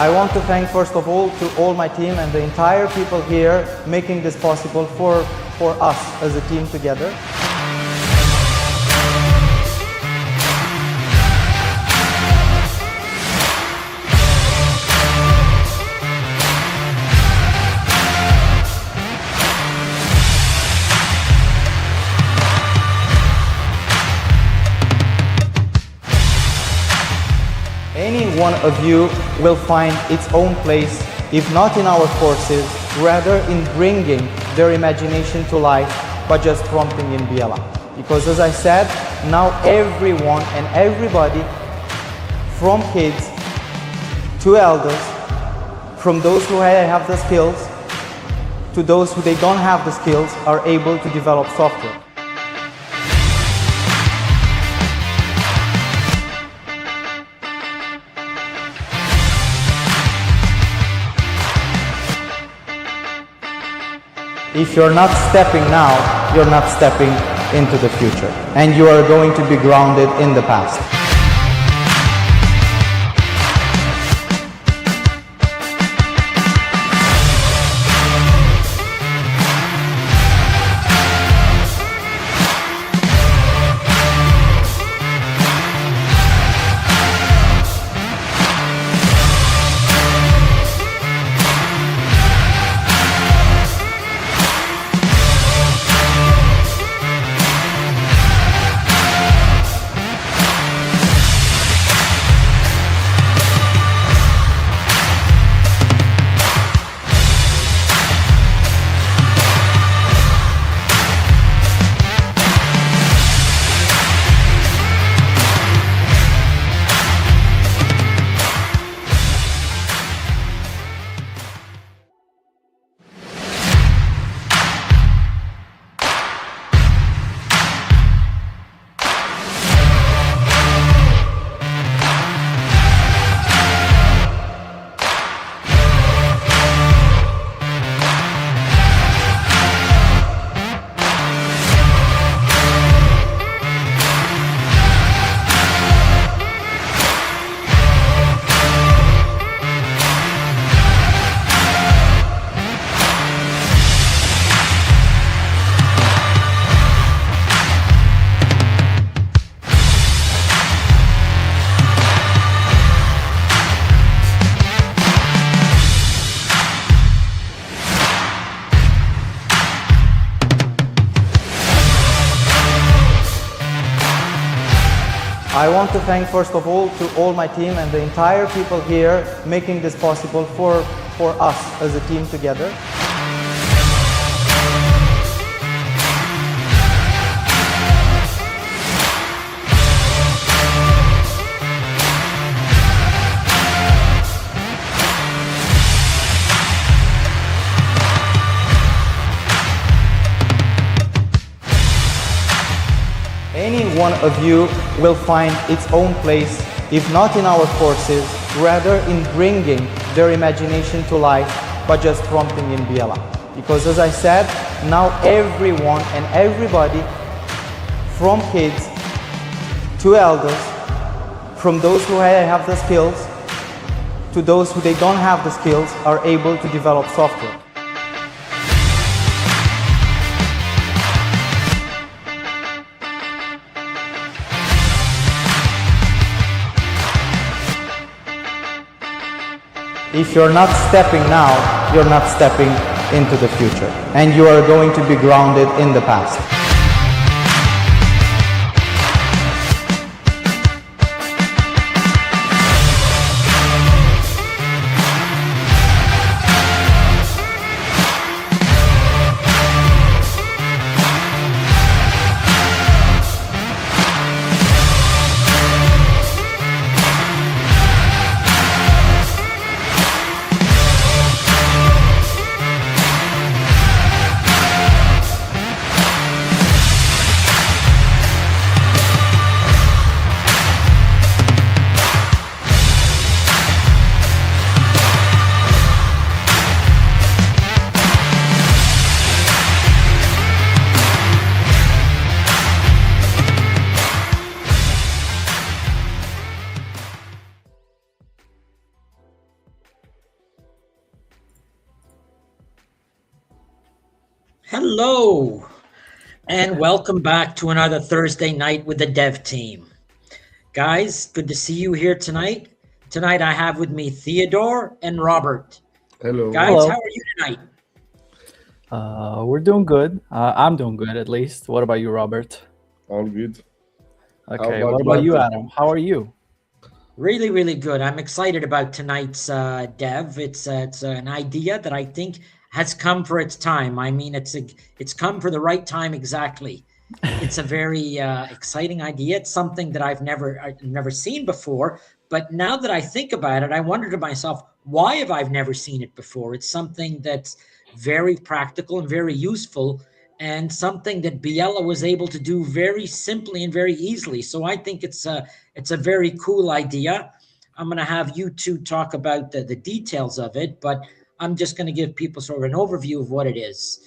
I want to thank first of all to all my team and the entire people here making this possible for us as a team together. Any one of you will find its own place, if not in our courses, rather in bringing their imagination to life by just prompting in Biela. Because as I said, now everyone and everybody, from kids to elders, from those who have the skills to those who they don't have the skills, are able to develop software. If you're not stepping now, you're not stepping into the future, and you are going to be grounded in the past. I want to thank first of all to all my team and the entire people here making this possible for us as a team together. Any one of you will find its own place, if not in our courses, rather in bringing their imagination to life by just prompting in Biela. Because as I said, now everyone and everybody, from kids to elders, from those who have the skills to those who they don't have the skills, are able to develop software. If you're not stepping now, you're not stepping into the future, and you are going to be grounded in the past. Hello, and welcome back to another Thursday night with the dev team. Guys, good to see you here tonight. Tonight I have with me Theodore and Robert. Hello. Guys, how Hello. are you tonight? We're doing good. I'm doing good at least. What about you, Robert? All good. How Okay. about What you, about you, Anton? Adam? How are you? Really, really good. I'm excited about tonight's dev. It's an idea that I think has come for its time. I mean, it's come for the right time exactly. It's a very exciting idea. It's something that I've never seen before. But now that I think about it, I wonder to myself, why have I never seen it before? It's something that's very practical and very useful, and something that Biella was able to do very simply and very easily. So I think it's a very cool idea. I'm going to have you two talk about the details of it, but I'm just going to give people sort of an overview of what it is.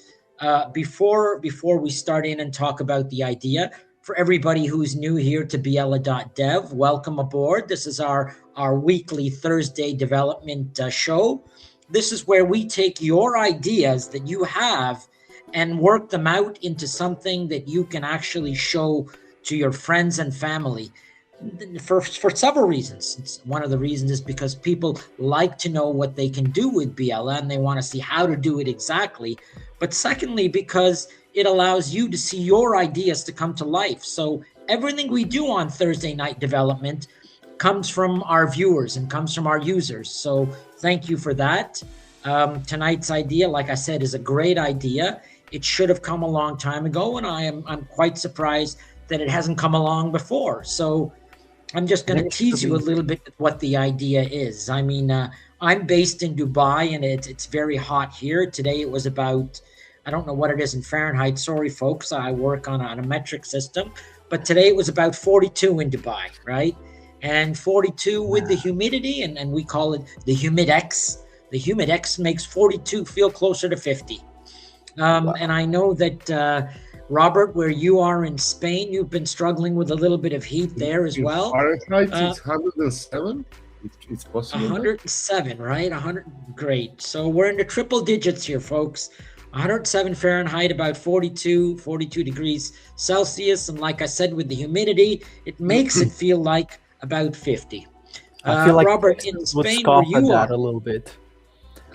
Before we start in and talk about the idea, for everybody who's new here to Biella.dev, welcome aboard. This is our weekly Thursday development show. This is where we take your ideas that you have and work them out into something that you can actually show to your friends and family for several reasons. One of the reasons is because people like to know what they can do with Biella and they want to see how to do it exactly. But secondly, because it allows you to see your ideas to come to life. So everything we do on Thursday night development comes from our viewers and comes from our users. So thank you for that. Tonight's idea, like I said, is a great idea. It should have come a long time ago, and I'm quite surprised that it hasn't come along before. So I'm just going to Thanks for tease you a being little bit with what the idea is. I mean, I'm based in Dubai, and it's very hot here. Today it was about, I don't know what it is in Fahrenheit. Sorry, folks. I work on a metric system, but today it was about 42 in Dubai, right? And 42 with the humidity, and we call it the humidex. The humidex makes 42 feel closer to 50. And I know that Robert, where you are in Spain, you've been struggling with a little bit of heat there as In well. Fahrenheit, Uh, it's 107. It's possible. That? 107, right? 100. Great. So we're in the triple digits here, folks. 107 Fahrenheit, about 42 degrees Celsius. And like I said, with the humidity, it makes it feel like about 50. I feel like Robert, in Texans would Spain, where scoff at you that are, a little bit.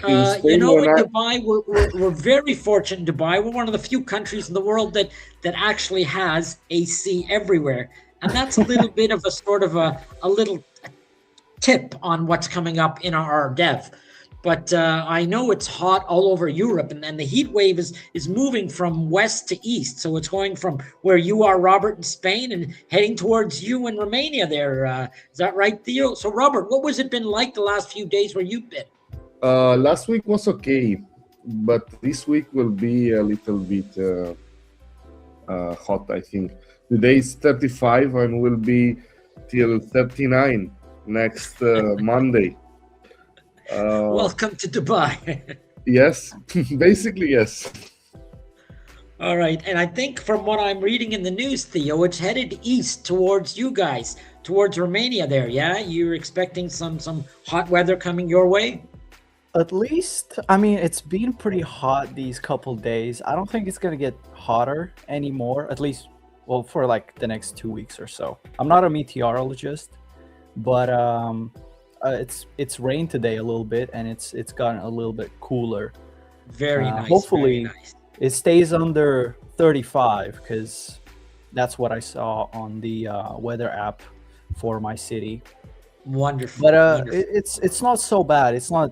In you Spain, know, when in I Dubai, we're very fortunate in Dubai. We're one of the few countries in the world that actually has AC everywhere. And that's a little bit of a sort of a little tip on what's coming up in our dev. But I know it's hot all over Europe, and the heat wave is moving from west to east. So it's going from where you are, Robert, in Spain, and heading towards you in Romania. There, is that right, Theo? So, Robert, what was it been like the last few days where you've been? last week was okay, but this week will be a little bit hot. I think today is 35 and will be till 39 next Monday. Welcome to Dubai. Yes, basically yes. All right, and I think from what I'm reading in the news, Theo, it's headed east towards you guys, towards Romania. There, yeah, you're expecting some hot weather coming your way. At least, I mean, it's been pretty hot these couple days. I don't think it's gonna get hotter anymore. At least, well, for like the next 2 weeks or so. I'm not a meteorologist, but it's rained today a little bit, and it's gotten a little bit cooler. Very nice. Hopefully, very nice. it stays under 35 because that's what I saw on the weather app for my city. Wonderful. But wonderful. it's not so bad. It's not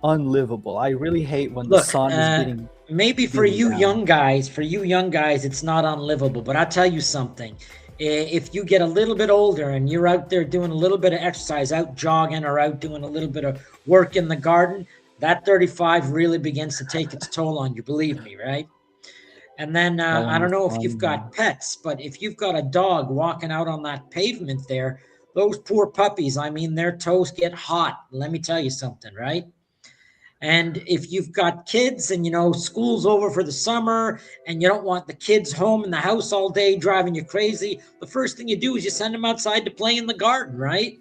unlivable. I really hate when the Look, sun is getting maybe for beaten you down. young guys, it's not unlivable. But I'll tell you something. If you get a little bit older and you're out there doing a little bit of exercise, out jogging or out doing a little bit of work in the garden, that 35 really begins to take its toll on you. Believe me, right? And then I I don't know if you've understand got that. pets, but if you've got a dog walking out on that pavement there, those poor puppies, I mean, their toes get hot. Let me tell you something, right? And if you've got kids and school's over for the summer and you don't want the kids home in the house all day driving you crazy, the first thing you do is you send them outside to play in the garden, right?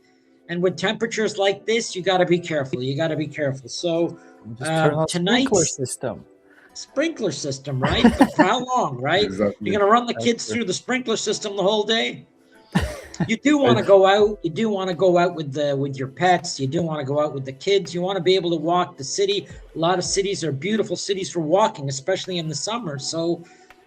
And with temperatures like this, you got to be careful. You got to be careful. So Just turn on sprinkler tonight's system. sprinkler system, right? But for how long, right? Exactly. You're going to run the kids through the sprinkler system the whole day. You do want to go out. You do want to go out with your pets. You do want to go out with the kids. You want to be able to walk the city. A lot of cities are beautiful cities for walking, especially in the summer. So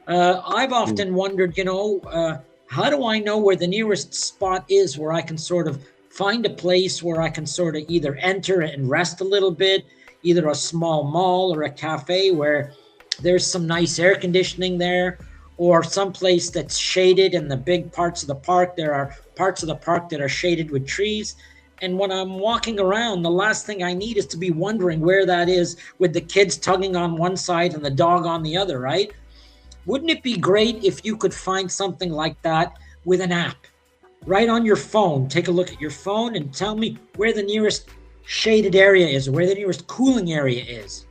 I've often wondered, how do I know where the nearest spot is where I can sort of find a place where I can sort of either enter and rest a little bit, either a small mall or a cafe where there's some nice air conditioning there, or someplace that's shaded in the big parts of the park. There are parts of the park that are shaded with trees. And when I'm walking around, the last thing I need is to be wondering where that is with the kids tugging on one side and the dog on the other, right? Wouldn't it be great if you could find something like that with an app right on your phone? Take a look at your phone and tell me where the nearest shaded area is, or where the nearest cooling area is,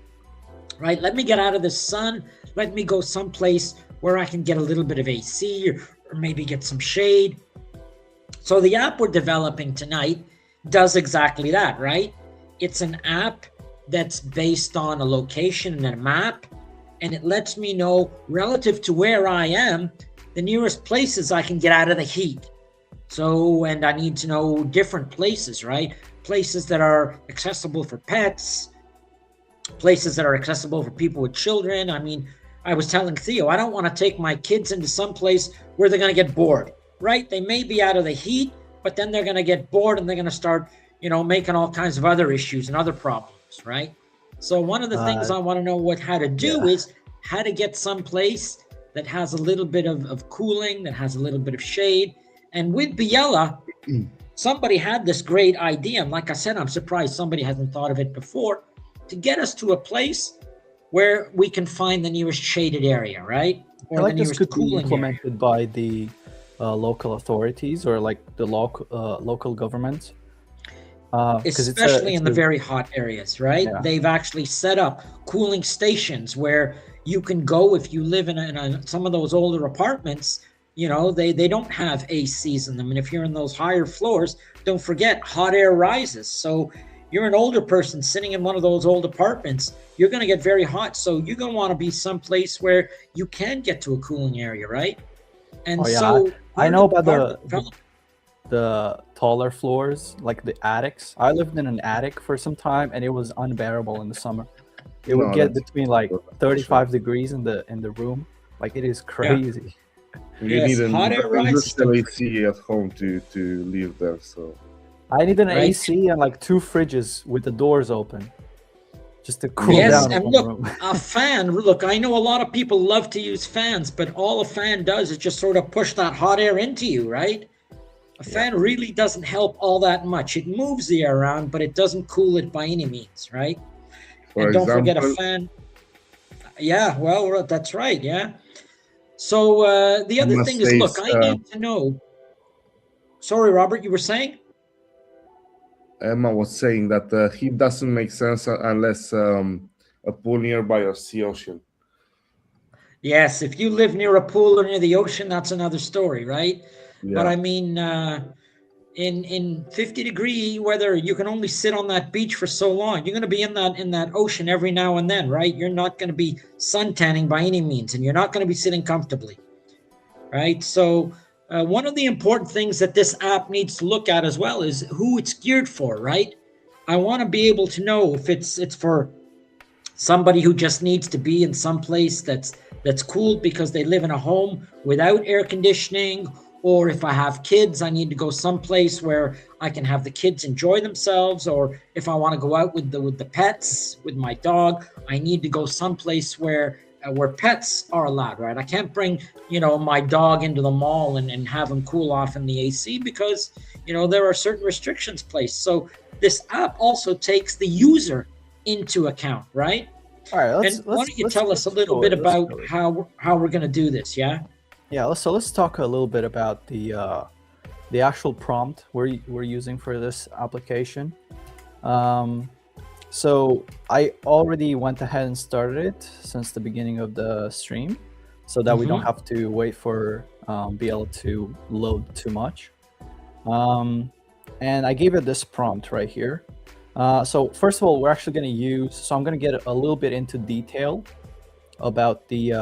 right? Let me get out of the sun. Let me go someplace where I can get a little bit of AC or maybe get some shade. So the app we're developing tonight does exactly that, right? It's an app that's based on a location and a map, and it lets me know relative to where I am, the nearest places I can get out of the heat. So, and I need to know different places, right? Places that are accessible for pets, places that are accessible for people with children. I mean, I was telling Theo, I don't want to take my kids into some place where they're going to get bored, right? They may be out of the heat, but then they're going to get bored and they're going to start, making all kinds of other issues and other problems, right? So one of the things I want to know how to do is how to get some place that has a little bit of cooling, that has a little bit of shade. And with Biella, somebody had this great idea. And like I said, I'm surprised somebody hasn't thought of it before, to get us to a place where we can find the nearest shaded area, right? Or the nearest could be cooling implemented area. by the local authorities or like the local governments. Especially in the very hot areas, right? Yeah. They've actually set up cooling stations where you can go if you live in some of those older apartments. They don't have ACs in them. And if you're in those higher floors, don't forget, hot air rises. So you're an older person sitting in one of those old apartments, you're going to get very hot. So you're going to want to be someplace where you can get to a cooling area, right? And so I know about the taller floors, like the attics. I lived in an attic for some time, and it was unbearable in the summer. It would get between like 35 degrees in the room. Like, it is crazy. You need an hot air rises. industrial AC at home to live there. So I need an AC and like 2 fridges with the doors open, just to cool down. Yes, and look, room. a fan. Look, I know a lot of people love to use fans, but all a fan does is just sort of push that hot air into you, right? A fan really doesn't help all that much. It moves the air around, but it doesn't cool it by any means, right? And don't forget a fan. Yeah, well, that's right. Yeah. So the other thing is, look, I need to know. Sorry, Robert, you were saying? Emma was saying that heat doesn't make sense unless a pool nearby or sea ocean. Yes, if you live near a pool or near the ocean, that's another story, right? Yeah. But I mean, in 50-degree weather, you can only sit on that beach for so long. You're going to be in that ocean every now and then, right? You're not going to be suntanning by any means, and you're not going to be sitting comfortably, right? So one of the important things that this app needs to look at as well is who it's geared for, right? I want to be able to know if it's for somebody who just needs to be in some place that's cool because they live in a home without air conditioning, or if I have kids, I need to go someplace where I can have the kids enjoy themselves, or if I want to go out with the pets, with my dog, I need to go someplace where pets are allowed, right? I can't bring, my dog into the mall and have him cool off in the AC because, there are certain restrictions placed. So this app also takes the user into account, right? All right. Why don't you tell us a little bit about how we're going to do this, yeah? Yeah, let's talk a little bit about the actual prompt we're using for this application. So I already went ahead and started it since the beginning of the stream, so that we don't have to wait for BL to load too much. And I gave it this prompt right here. So first of all, we're actually going to use. So I'm going to get a little bit into detail about the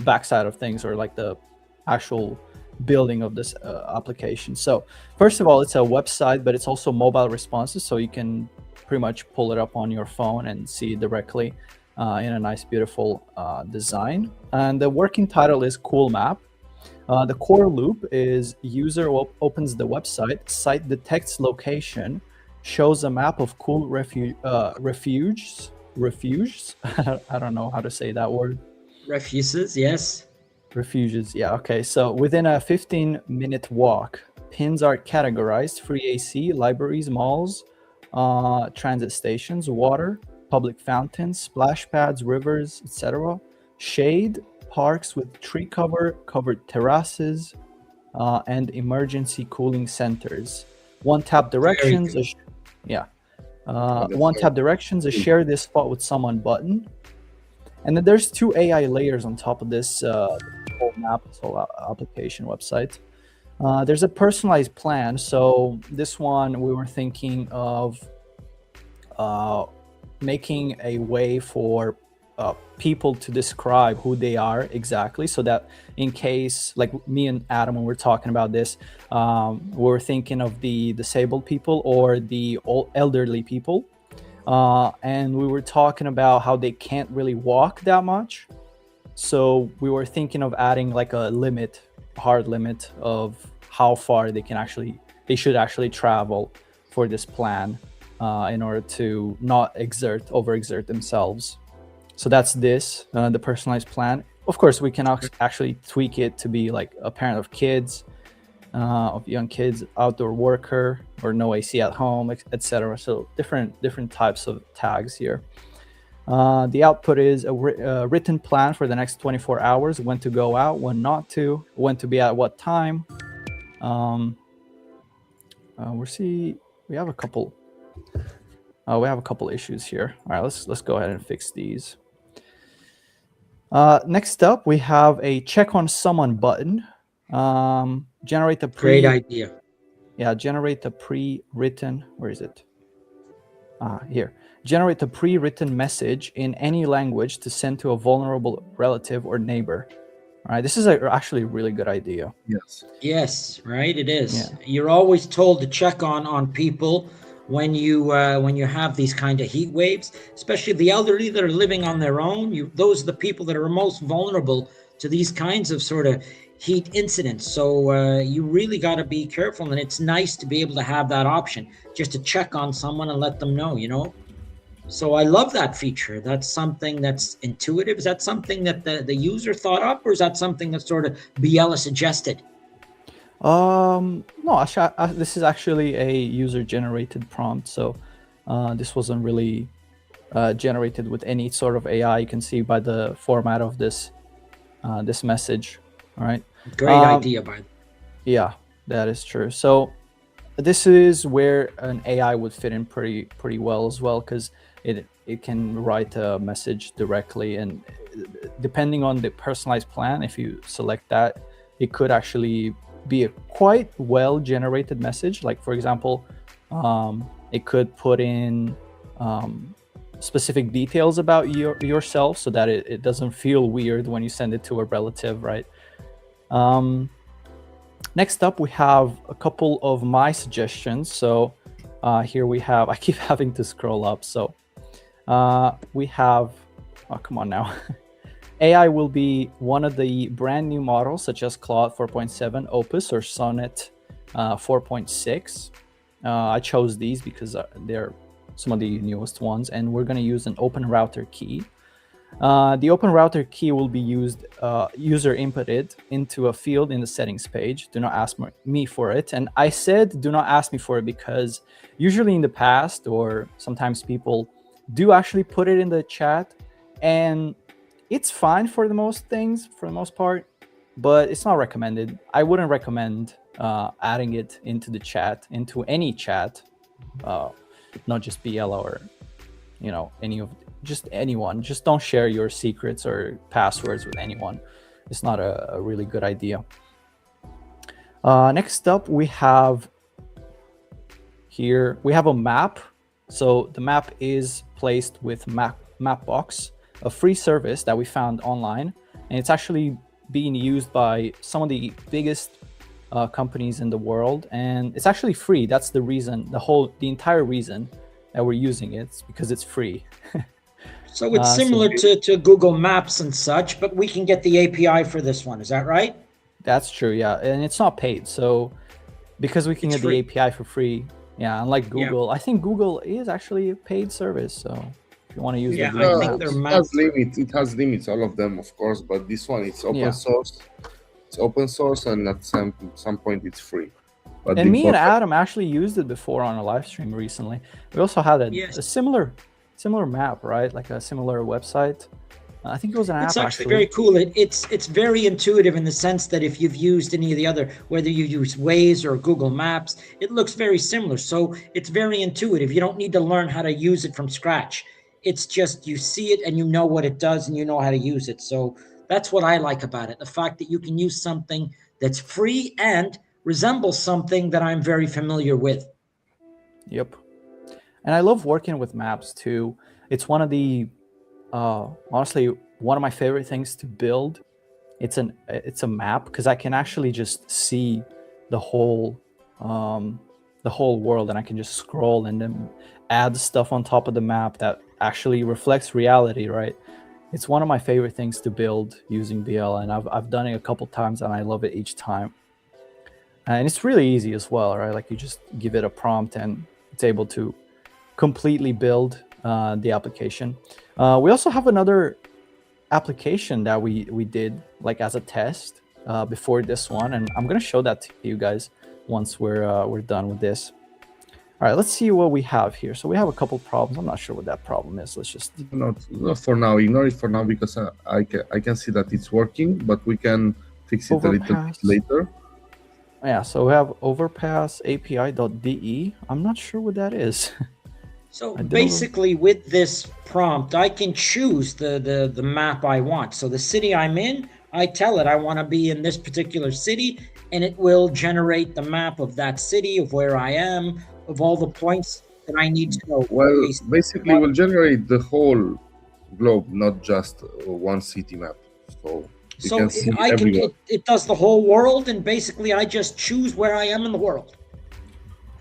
backside of things, or like the actual building of this application. So first of all, it's a website, but it's also mobile responsive, so you can pretty much pull it up on your phone and see it directly in a nice, beautiful design. And the working title is CoolMap. The core loop is user opens the website, site detects location, shows a map of cool refuges. I don't know how to say that word. Refuses, yes. Refuges, yeah, okay. So within a 15-minute walk, pins are categorized: free AC, libraries, malls, transit stations, water, public fountains, splash pads, rivers, etc. Shade, parks with tree cover, covered terraces, and emergency cooling centers. One tap directions, good. yeah. that's One very tap directions, a share this spot with someone button. And then there's two AI layers on top of this whole map, this whole application website. There's a personalized plan. So this one we were thinking of making a way for people to describe who they are exactly, so that in case, like me and Adam, when we're talking about this, we're thinking of the disabled people or the elderly people. And we were talking about how they can't really walk that much. So we were thinking of adding like a limit, hard limit of how far they should actually travel for this plan in order to not overexert themselves. So that's this, the personalized plan. Of course, we can actually tweak it to be like a parent of kids, of young kids, outdoor worker, or no AC at home, etc. So different types of tags here. The output is a written plan for the next 24 hours: when to go out, when not to, when to be at what time. We have a couple. We have a couple issues here. All right, let's go ahead and fix these. Next up, we have a check on someone button. Generate the Great idea. generate the pre-written, where is it? Here. Generate the pre-written message in any language to send to a vulnerable relative or neighbor. All right, this is actually a really good idea. Yes. Yes, right. It is. Yeah. You're always told to check on people when you have these kind of heat waves, especially the elderly that are living on their own. Those are the people that are most vulnerable to these kinds of sort of heat incidents. So you really got to be careful, and it's nice to be able to have that option just to check on someone and let them know. So I love that feature. That's something that's intuitive. Is that something that the user thought up, or is that something that sort of Biella suggested? No, this is actually a user-generated prompt. So this wasn't really generated with any sort of AI. You can see by the format of this message. All right. Great idea, by the way. Yeah, that is true. So this is where an AI would fit in pretty well as well, because it can write a message directly, and depending on the personalized plan, if you select that, it could actually be a quite well generated message. Like, for example, it could put in specific details about yourself, so that it doesn't feel weird when you send it to a relative, right? Next up, we have a couple of my suggestions. So here we have, I keep having to scroll up. So we have, oh, come on now. AI will be one of the brand new models, such as Claude 4.7, Opus, or Sonnet 4.6. I chose these because they're some of the newest ones, and we're going to use an open router key. The open router key will be used user inputted into a field in the settings page. Do not ask me for it. And I said do not ask me for it because usually in the past, or sometimes people do actually put it in the chat, and it's fine for the most part, but it's not recommended. I wouldn't recommend adding it into the chat, into any chat, not just BL or just anyone. Just don't share your secrets or passwords with anyone. It's not a really good idea. Next up, we have a map. So the map is placed with Mapbox. a free service that we found online, and it's actually being used by some of the biggest companies in the world, and it's actually free. That's the reason, the entire reason that we're using it. It's because it's free. So it's similar to Google Maps and such, but we can get the API for this one. Is that right? That's true, yeah, and it's not paid. So because we can It's get free. the API for free, yeah, unlike Google, I think Google is actually a paid service. So if you want to use Yeah, the I Google think Maps, they're It mapped. has limits. It has limits, all of them, of course. But this one, it's open Yeah. source. It's open source, and at some point, it's free. But and me and before- Adam actually used it before on a live stream recently. We also had Yes. a similar map, right? Like a similar website. I think it was an app. It's actually very cool. It's very intuitive in the sense that if you've used any of the other, whether you use Waze or Google Maps, it looks very similar. So it's very intuitive. You don't need to learn how to use it from scratch. It's just you see it and you know what it does and you know how to use it. So that's what I like about it. The fact that you can use something that's free and resembles something that I'm very familiar with. Yep. And I love working with maps too. It's one of the honestly one of my favorite things to build. It's a map because I can actually just see the whole world, and I can just scroll and then add stuff on top of the map that actually reflects reality, right? It's one of my favorite things to build using BL, and I've done it a couple times and I love it each time. And it's really easy as well, right? Like you just give it a prompt and it's able to completely build the application. We also have another application that we did like as a test before this one, and I'm gonna show that to you guys once we're done with this. All right, let's see what we have here. So we have a couple problems. I'm not sure what that problem is. Let's just not for now. Ignore it for now because I can see that it's working, but we can fix it a little bit Overpass. later. yeah. So we have overpass API.de. I'm not sure what that is. So I did a basically with this prompt, I can choose the map I want. So the city I'm in, I tell it I want to be in this particular city, and it will generate the map of that city, of where I am, of all the points that I need to know. Well, basically, we'll generate the whole globe, not just one city map. So you So can see I can everywhere. it does the whole world, and basically I just choose where I am in the world.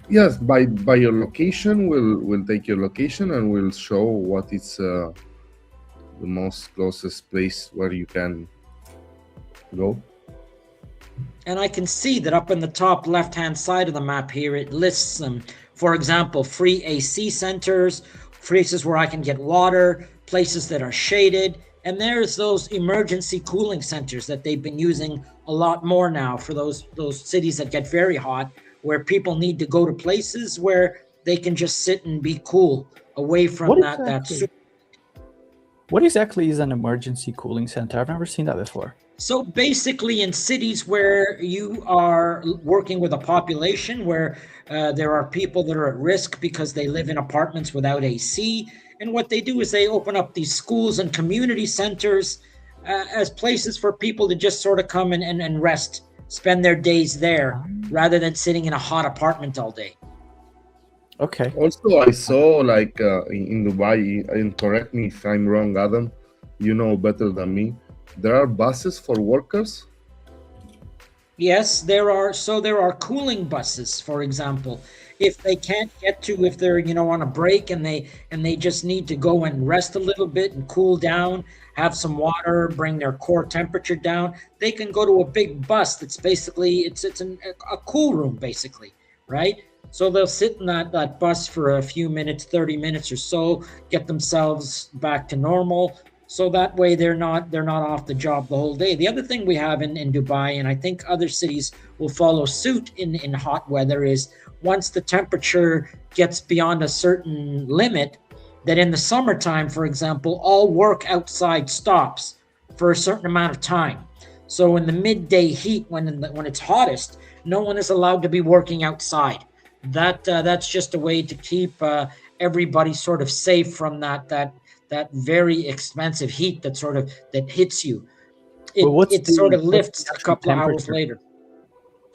Yes, by your location, we'll take your location and we'll show what is the most closest place where you can go. And I can see that up in the top left-hand side of the map here, it lists them. For example, free AC centers, places where I can get water, places that are shaded, and there's those emergency cooling centers that they've been using a lot more now for those cities that get very hot, where people need to go to places where they can just sit and be cool away from What that exactly? What exactly is an emergency cooling center? I've never seen that before. So basically in cities where you are working with a population where there are people that are at risk because they live in apartments without AC, and what they do is they open up these schools and community centers as places for people to just sort of come and rest, spend their days there rather than sitting in a hot apartment all day. Okay. Also, I saw like in Dubai, and correct me if I'm wrong, Adam, you know better than me, there are buses for workers. Yes, there are. So there are cooling buses, for example. If they can't get to, if they're on a break and they just need to go and rest a little bit and cool down, have some water, bring their core temperature down, they can go to a big bus that's basically a cool room, basically, right? So they'll sit in that bus for a few minutes, 30 minutes or so, get themselves back to normal. So that way they're not off the job the whole day. The other thing we have in Dubai, and I think other cities will follow suit in hot weather, is once the temperature gets beyond a certain limit, that in the summertime, for example, all work outside stops for a certain amount of time. So in the midday heat, when it's hottest, no one is allowed to be working outside. That's just a way to keep everybody sort of safe from that very expensive heat that hits you. It sort of lifts a couple of hours later.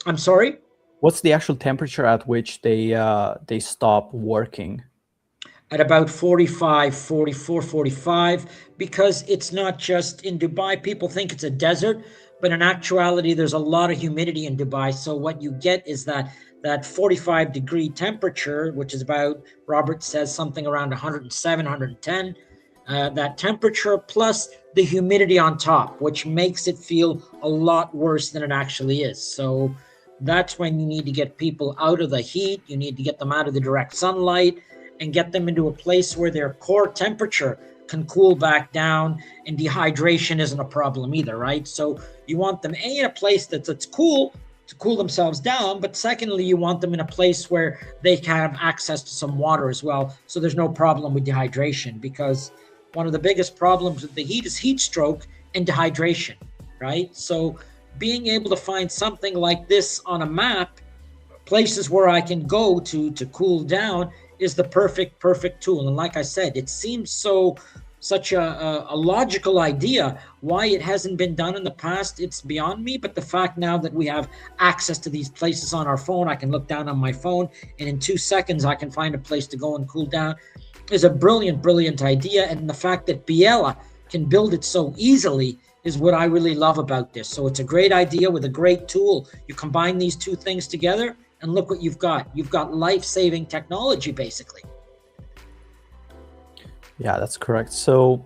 I'm sorry? What's the actual temperature at which they stop working? at about 45, 44, 45, because it's not just in Dubai. People think it's a desert, but in actuality, there's a lot of humidity in Dubai. So what you get is that 45-degree temperature, which is about, Robert says, something around 107, 110. That temperature plus the humidity on top, which makes it feel a lot worse than it actually is. So that's when you need to get people out of the heat. You need to get them out of the direct sunlight and get them into a place where their core temperature can cool back down, and dehydration isn't a problem either, right? So you want them in a place that's cool to cool themselves down, but secondly, you want them in a place where they can have access to some water as well, so there's no problem with dehydration, because one of the biggest problems with the heat is heat stroke and dehydration, right? So being able to find something like this on a map, places where I can go to cool down, is the perfect tool. And like I said, it seems such a logical idea. Why it hasn't been done in the past, it's beyond me. But the fact now that we have access to these places on our phone, I can look down on my phone and in 2 seconds I can find a place to go and cool down, is a brilliant idea. And the fact that Biella can build it so easily is what I really love about this. So it's a great idea with a great tool. You combine these two things together and look what you've got. You've got life-saving technology, basically. Yeah, that's correct. So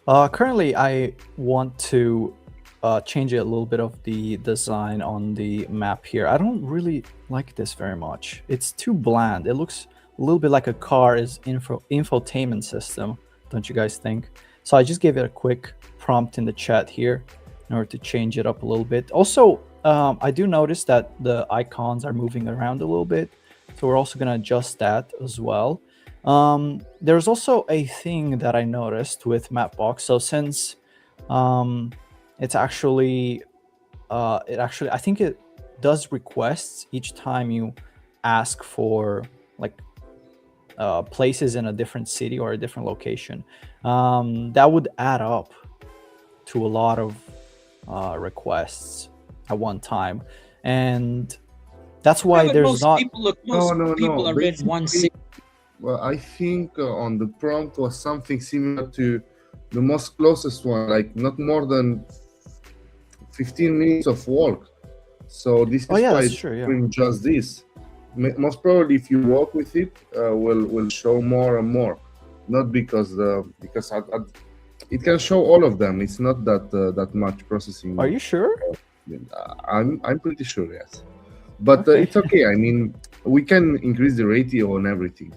currently I want to change a little bit of the design on the map here. I don't really like this very much. It's too bland. It looks a little bit like a car's infotainment system, don't you guys think? So I just gave it a quick prompt in the chat here in order to change it up a little bit. Also, I do notice that the icons are moving around a little bit, so we're also going to adjust that as well. There's also a thing that I noticed with Mapbox. So since it's actually I think it does requests each time you ask for like places in a different city or a different location, that would add up to a lot of requests at one time, and that's why Yeah, there's most not people look. Most people are in one city. Well, I think on the prompt was something similar to the most closest one, like not more than 15 minutes of walk. So this is why that's true, yeah. doing just this. Most probably, if you walk with it, will show more and more. Not because it can show all of them. It's not that much processing. Are you sure? I'm pretty sure, yes. But it's okay. I mean, we can increase the ratio on everything.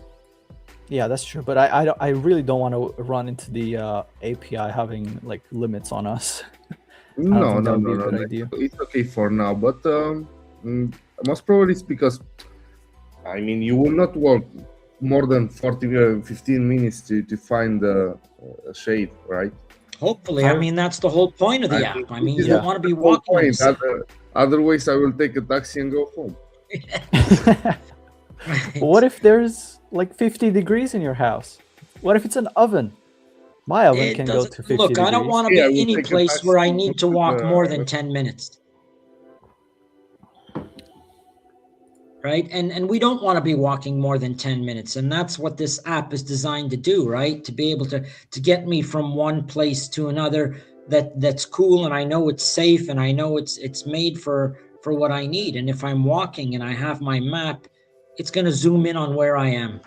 Yeah, that's true. But I really don't want to run into the API having like limits on us. No. Idea. It's okay for now. But most probably it's because, I mean, you will not walk more than 15 minutes to find a shade, right? Hopefully. I mean, that's the whole point of the app. I mean, you don't want to be walking. Otherwise, I will take a taxi and go home. Right. What if there's like 50 degrees in your house? What if it's an oven? My oven can go to 50 Look, degrees. I don't want to be any place where I need to walk more than 10 minutes. Right? And we don't want to be walking more than 10 minutes. And that's what this app is designed to do, right? To be able to get me from one place to another that's cool, and I know it's safe, and I know it's made for what I need. And if I'm walking and I have my map, it's going to zoom in on where I am,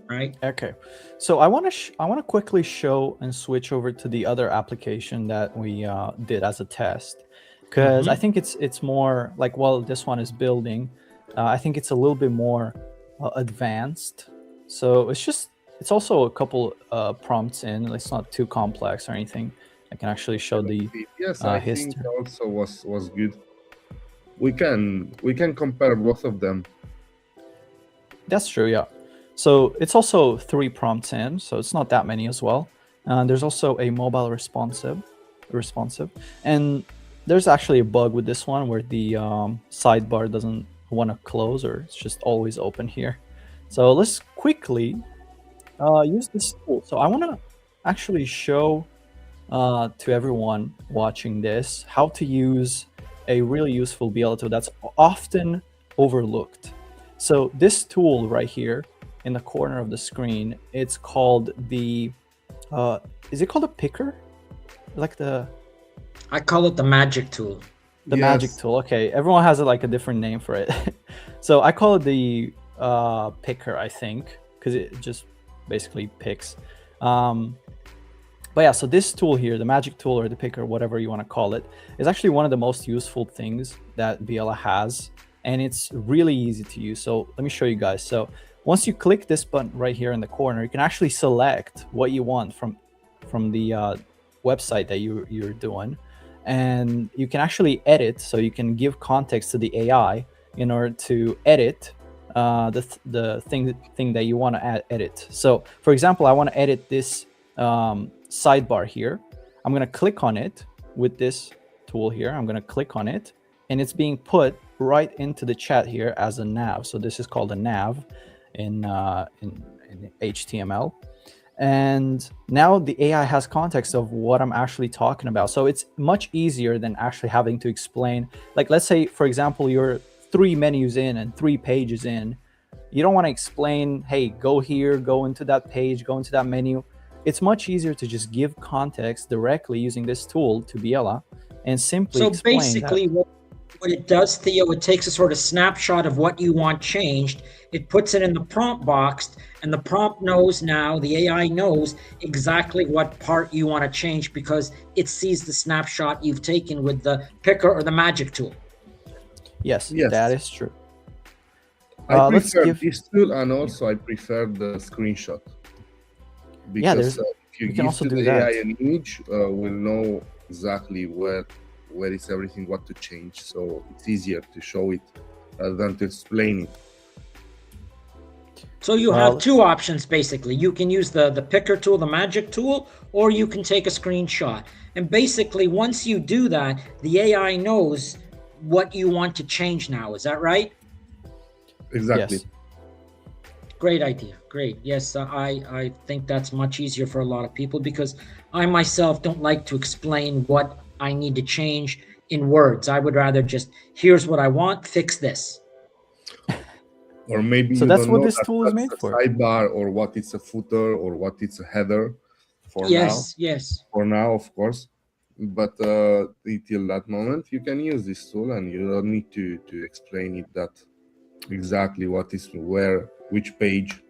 right? Okay, so I want to quickly show and switch over to the other application that we did as a test, because I think it's more like, while this one is building, I think it's a little bit more advanced. So it's also a couple prompts in. It's not too complex or anything. I can actually show the I history. think also was good. We can compare both of them. That's true, yeah. So it's also 3 prompts in, so it's not that many as well. There's also a mobile responsive, and there's actually a bug with this one where the sidebar doesn't want to close, or it's just always open here. So let's quickly use this tool. So I want to actually show to everyone watching this how to use a really useful Biella tool that's often overlooked. So this tool right here in the corner of the screen. It's called the, is it called a picker? Like I call it the magic tool. the magic tool. Okay, everyone has like a different name for it. So I call it the picker, I think, because it just basically picks. But yeah, so this tool here, the magic tool or the picker, whatever you want to call it, is actually one of the most useful things that Biela has, and it's really easy to use. So let me show you guys. So once you click this button right here in the corner, you can actually select what you want from the website that you're doing, and you can actually edit. So you can give context to the AI in order to edit the thing that you want to edit. So for example, I want to edit this sidebar here. I'm going to click on it with this tool here. I'm going to click on it, and it's being put right into the chat here as a nav. So this is called a nav in HTML. And now the AI has context of what I'm actually talking about. So it's much easier than actually having to explain. Like, let's say, for example, you're 3 menus in and 3 pages in. You don't want to explain, hey, go here, go into that page, go into that menu. It's much easier to just give context directly using this tool to Biela and simply explain basically what it does, Theo, it takes a sort of snapshot of what you want changed. It puts it in the prompt box, and the prompt knows now, the AI knows exactly what part you want to change because it sees the snapshot you've taken with the picker or the magic tool. Yes, that is true. I prefer this tool, and also I prefer the screenshot. Because if you give to the AI an image, we'll know exactly where is everything, what to change. So it's easier to show it than to explain it. So you have 2 options, basically. You can use the picker tool, the magic tool, or you can take a screenshot. And basically, once you do that, the AI knows what you want to change now. Is that right? Exactly. Yes. Great idea. Great. Yes, I think that's much easier for a lot of people because I myself don't like to explain what I need to change in words. I would rather just, here's what I want, fix this. Or maybe so you that's don't what know this tool is made for. Sidebar, or what it's a footer, or what it's a header. For now, of course. But until that moment, you can use this tool, and you don't need to explain it that exactly what is where, which page.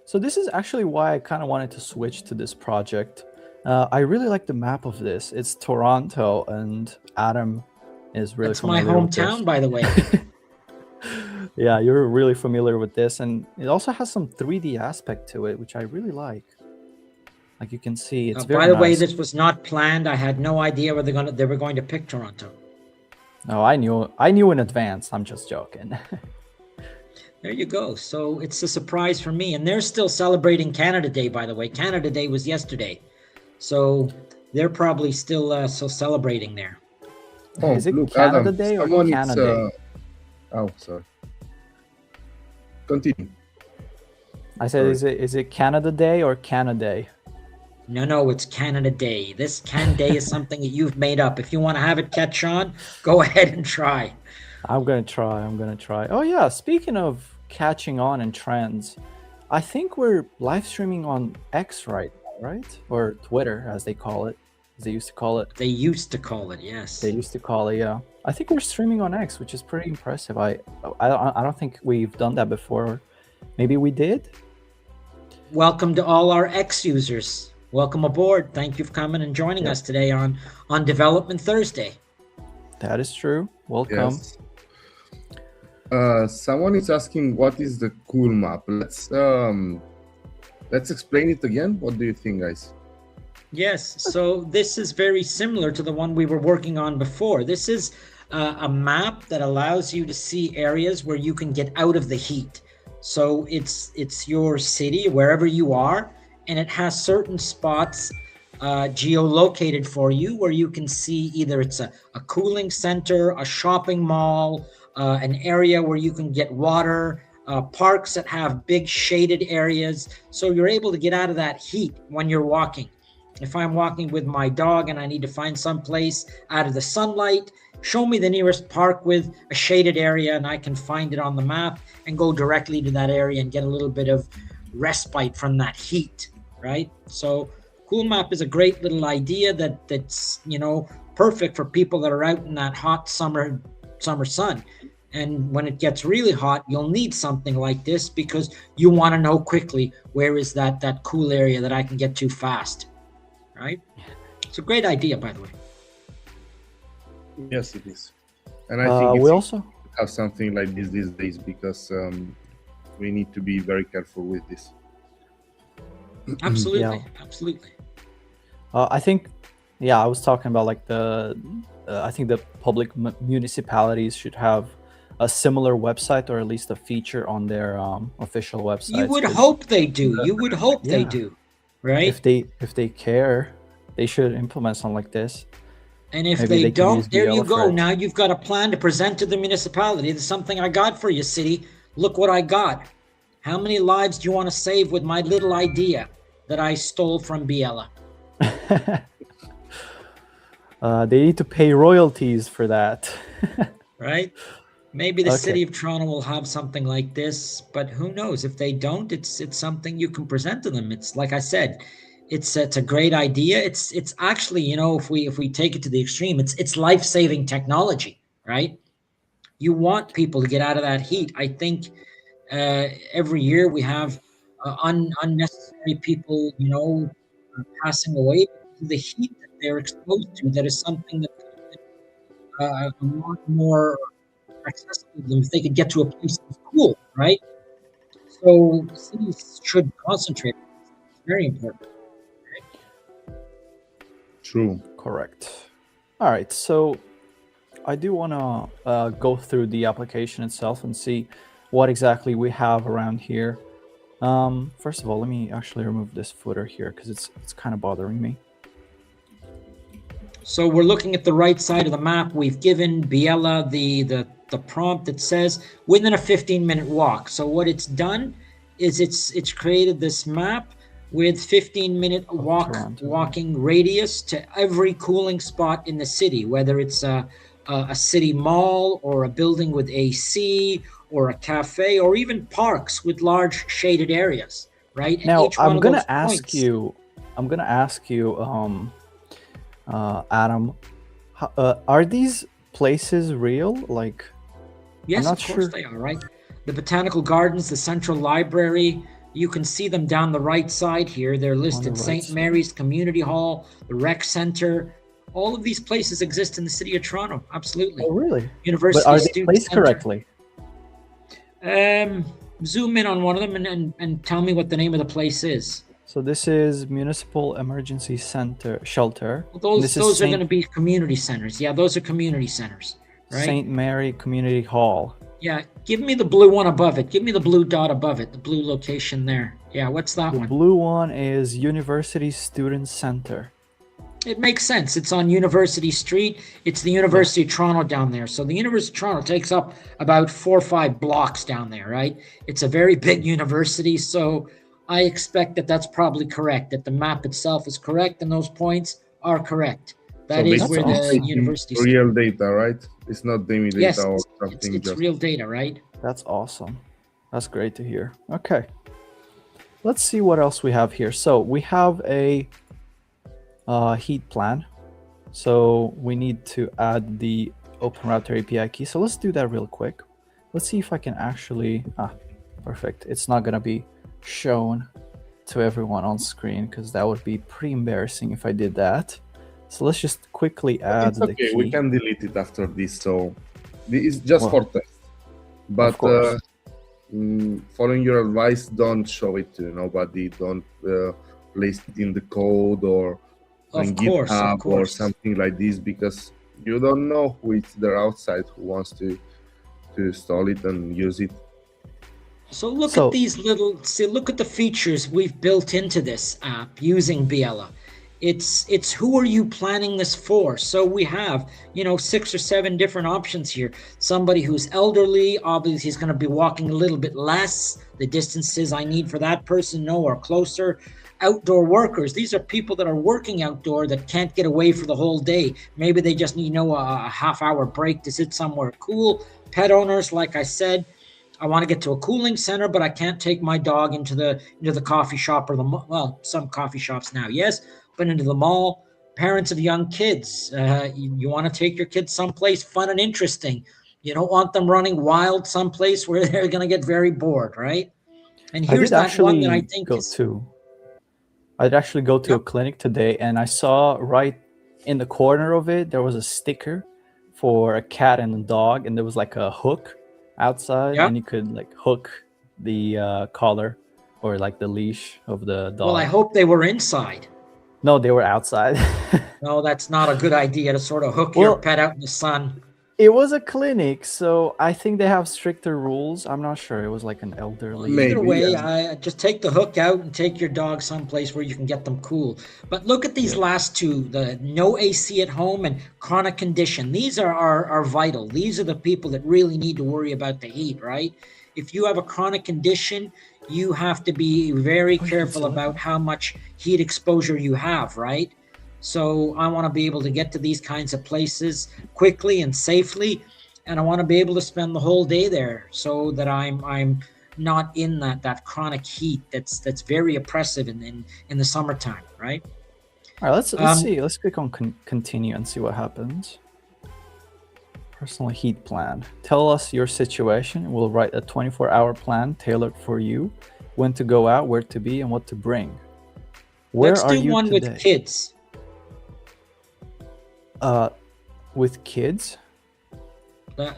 So this is actually why I kind of wanted to switch to this project. I really like the map of this. It's Toronto, and Adam is really familiar with this. That's my hometown, by the way. Yeah, you're really familiar with this, and it also has some 3D aspect to it, which I really like. Like you can see, it's very By the nice. way, this was not planned. I had no idea where they were going to pick Toronto. No, I knew in advance. I'm just joking. There you go. So it's a surprise for me. And they're still celebrating Canada Day, by the way. Canada Day was yesterday. So they're probably still celebrating there. Oh, is it look, Canada Adam, Day or Canada Day? Oh, sorry. Continue. I said, is it Canada Day or Canada Day? No, it's Canada Day. This Can Day is something that you've made up. If you want to have it catch on, go ahead and try. I'm gonna try. Oh yeah, speaking of catching on and trends, I think we're live streaming on X right now, right? Or Twitter, as they call it. As they used to call it. They used to call it, yes. They used to call it, yeah. I think we're streaming on X, which is pretty impressive. I don't think we've done that before. Maybe we did? Welcome to all our X users. Welcome aboard. Thank you for coming and joining us today on Development Thursday. That is true. Welcome. Yes. Someone is asking, what is the CoolMap? Let's explain it again. What do you think, guys? Yes, so this is very similar to the one we were working on before. This is a map that allows you to see areas where you can get out of the heat. So it's your city, wherever you are, and it has certain spots geolocated for you where you can see either it's a cooling center, a shopping mall, an area where you can get water, parks that have big shaded areas. So you're able to get out of that heat when you're walking. If I'm walking with my dog and I need to find some place out of the sunlight, show me the nearest park with a shaded area, and I can find it on the map and go directly to that area and get a little bit of respite from that heat, right? So CoolMap is a great little idea that's perfect for people that are out in that hot summer sun. And when it gets really hot, you'll need something like this because you want to know quickly where is that cool area that I can get to fast, right? It's a great idea, by the way. Yes, it is. And I think we it's also to have something like this these days because we need to be very careful with this. Absolutely, absolutely. I think, I was talking about like I think the public municipalities should have a similar website, or at least a feature on their official website. You would hope they do. You would hope they do, right? If they care, they should implement something like this. And if Maybe they can use don't, there you Biela for go. it. Now you've got a plan to present to the municipality. There's something I got for you, city. Look what I got. How many lives do you want to save with my little idea that I stole from Biela? They need to pay royalties for that. Right? Maybe the Okay. city of Toronto will have something like this, but who knows? If they don't, it's something you can present to them. It's like I said, it's a great idea. It's actually, if we take it to the extreme, it's life-saving technology, right? You want people to get out of that heat. I think every year we have unnecessary people, passing away because of the heat that they're exposed to. That is something that a lot more accessible to them if they could get to a place that's cool, right? So cities should concentrate on this. It's very important. True. Correct. All right, so I do want to go through the application itself and see what exactly we have around here. First of all, let me actually remove this footer here because it's kind of bothering me. So we're looking at the right side of the map. We've given Biela the prompt that says within a 15-minute walk. So what it's done is it's created this map with 15-minute walking radius to every cooling spot in the city, whether it's a city mall or a building with AC or a cafe or even parks with large shaded areas, right? And Now, each one I'm of gonna those ask points- you, Adam, are these places real? Like, Yes, not of course sure. they are, right? The Botanical Gardens, the Central Library, you can see them down the right side here. They're listed right St. side. Mary's Community Hall, the Rec Center. All of these places exist in the city of Toronto. Absolutely. oh really? University But are they Student placed Center. correctly? Zoom in on one of them and tell me what the name of the place is. So this is Municipal Emergency Center Shelter. Well, This is those are Saint- going to be community centers. Yeah, those are community centers, right? St. Mary Community Hall. Yeah, give me the blue one above it. Give me the blue dot above it, the blue location there. Yeah, what's that The one? blue one is University Student Center. It makes sense. It's on University Street. It's the University of Toronto down there. So the University of Toronto takes up about 4 or 5 blocks down there, right? It's a very big university. So I expect that that's probably correct, that the map itself is correct and those points are correct. That So is basically where the taking university is. real data, right? It's not demi data Yes, or it's, something it's just real data, right? That's awesome. That's great to hear. Okay. Let's see what else we have here. So we have a heat plan. So we need to add the OpenRouter API key. So let's do that real quick. Let's see if I can actually, perfect. It's not gonna be shown to everyone on screen because that would be pretty embarrassing if I did that. So let's just quickly add it's the okay. key. We can delete it after this. So it's just Well, for test. But course. Following your advice, don't show it to nobody. Don't place it in the code or on Of course, GitHub of or course. something like this because you don't know who is there outside who wants to install it and use it. So look So- at these look at the features we've built into this app using Biela. It's who are you planning this for? So we have, 6 or 7 different options here. Somebody who's elderly, obviously he's going to be walking a little bit less. The distances I need for that person, are closer. outdoor workers. These are people that are working outdoor that can't get away for the whole day. Maybe they just need, a half-hour break to sit somewhere cool. Pet owners, like I said, I want to get to a cooling center, but I can't take my dog into the coffee shop or some coffee shops now, yes, but into the mall. Parents of young kids, you want to take your kids someplace fun and interesting. You don't want them running wild someplace where they're going to get very bored, right? And I here's did that one that I actually think go is to. I'd actually go to a clinic today, and I saw right in the corner of it there was a sticker for a cat and a dog, and there was like a hook outside, and you could like hook the collar or like the leash of the dog. Well, I hope they were inside. No, they were outside. No, that's not a good idea to sort of hook your pet out in the sun. It was a clinic, so I think they have stricter rules. I'm not sure. It was like an elderly. Either way, I just take the hook out and take your dog someplace where you can get them cool. But look at these last two, the no AC at home and chronic condition. These are vital. These are the people that really need to worry about the heat, right? If you have a chronic condition, you have to be very careful about how much heat exposure you have, right? So I want to be able to get to these kinds of places quickly and safely, and I want to be able to spend the whole day there so that I'm not in that chronic heat that's very oppressive in the summertime, right? All right, let's see. Let's click on continue and see what happens. Personal heat plan. Tell us your situation. We'll write a 24-hour plan tailored for you, when to go out, where to be, and what to bring. Let's do one with kids. With kids.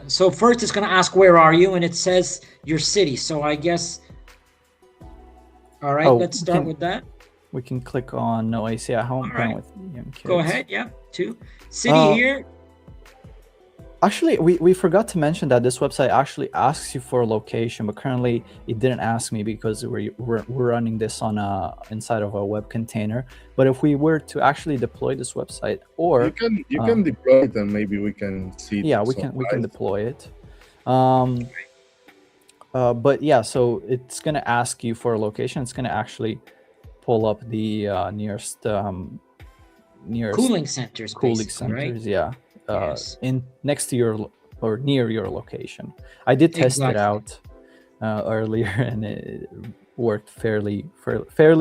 So first it's going to ask where are you, and it says your city. So I guess. All right, let's start with that. We can click on no AC at home. Right. With young kids. Go ahead. Yeah, 2 city here. Actually, we forgot to mention that this website actually asks you for a location, but currently it didn't ask me because we're running this on inside of a web container. But if we were to actually deploy this website, or you can deploy it and maybe we can see it. Yeah, we can deploy it. But yeah, so it's gonna ask you for a location. It's gonna actually pull up the nearest cooling centers. Right? Yeah. In next to your or near your location. I did test it out earlier, and it worked fairly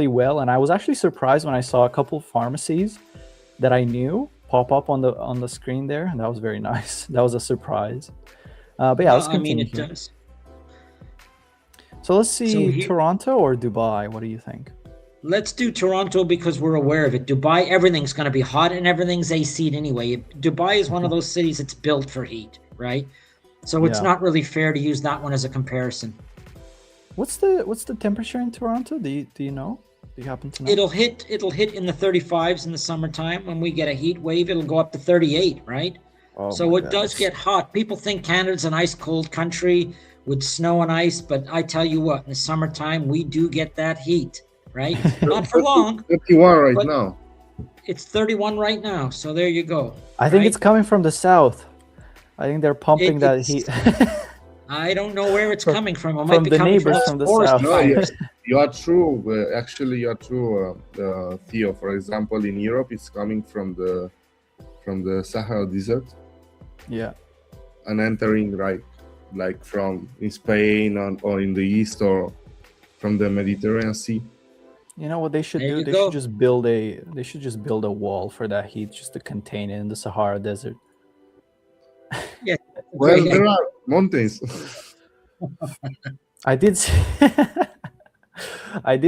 well. And I was actually surprised when I saw a couple of pharmacies that I knew pop up on the screen there, and that was very nice. That was a surprise. But yeah, let's continue. It does. So let's see, Toronto or Dubai. What do you think? Let's do Toronto because we're aware of it. Dubai, everything's going to be hot and everything's AC'd anyway. Dubai is one of those cities that's built for heat, right? So it's not really fair to use that one as a comparison. What's the temperature in Toronto? Do you know? Do you happen to know? It'll hit in the 35s in the summertime. When we get a heat wave, it'll go up to 38, right? Oh, so it does get hot. People think Canada's an ice cold country with snow and ice, but I tell you what, in the summertime we do get that heat. Right? Not for long. 31 right now. It's 31 right now. So there you go. I think it's coming from the south. I think they're pumping that heat. I don't know where it's coming from. It might be coming from the south. No, you are true. Actually, you are true, Theo. For example, in Europe, it's coming from the Sahara Desert. Yeah. And entering like from in Spain or in the east or from the Mediterranean Sea. You know what they should do? They should just build a wall for that heat just to contain it in the Sahara Desert. Yeah. Well, there are mountains. I did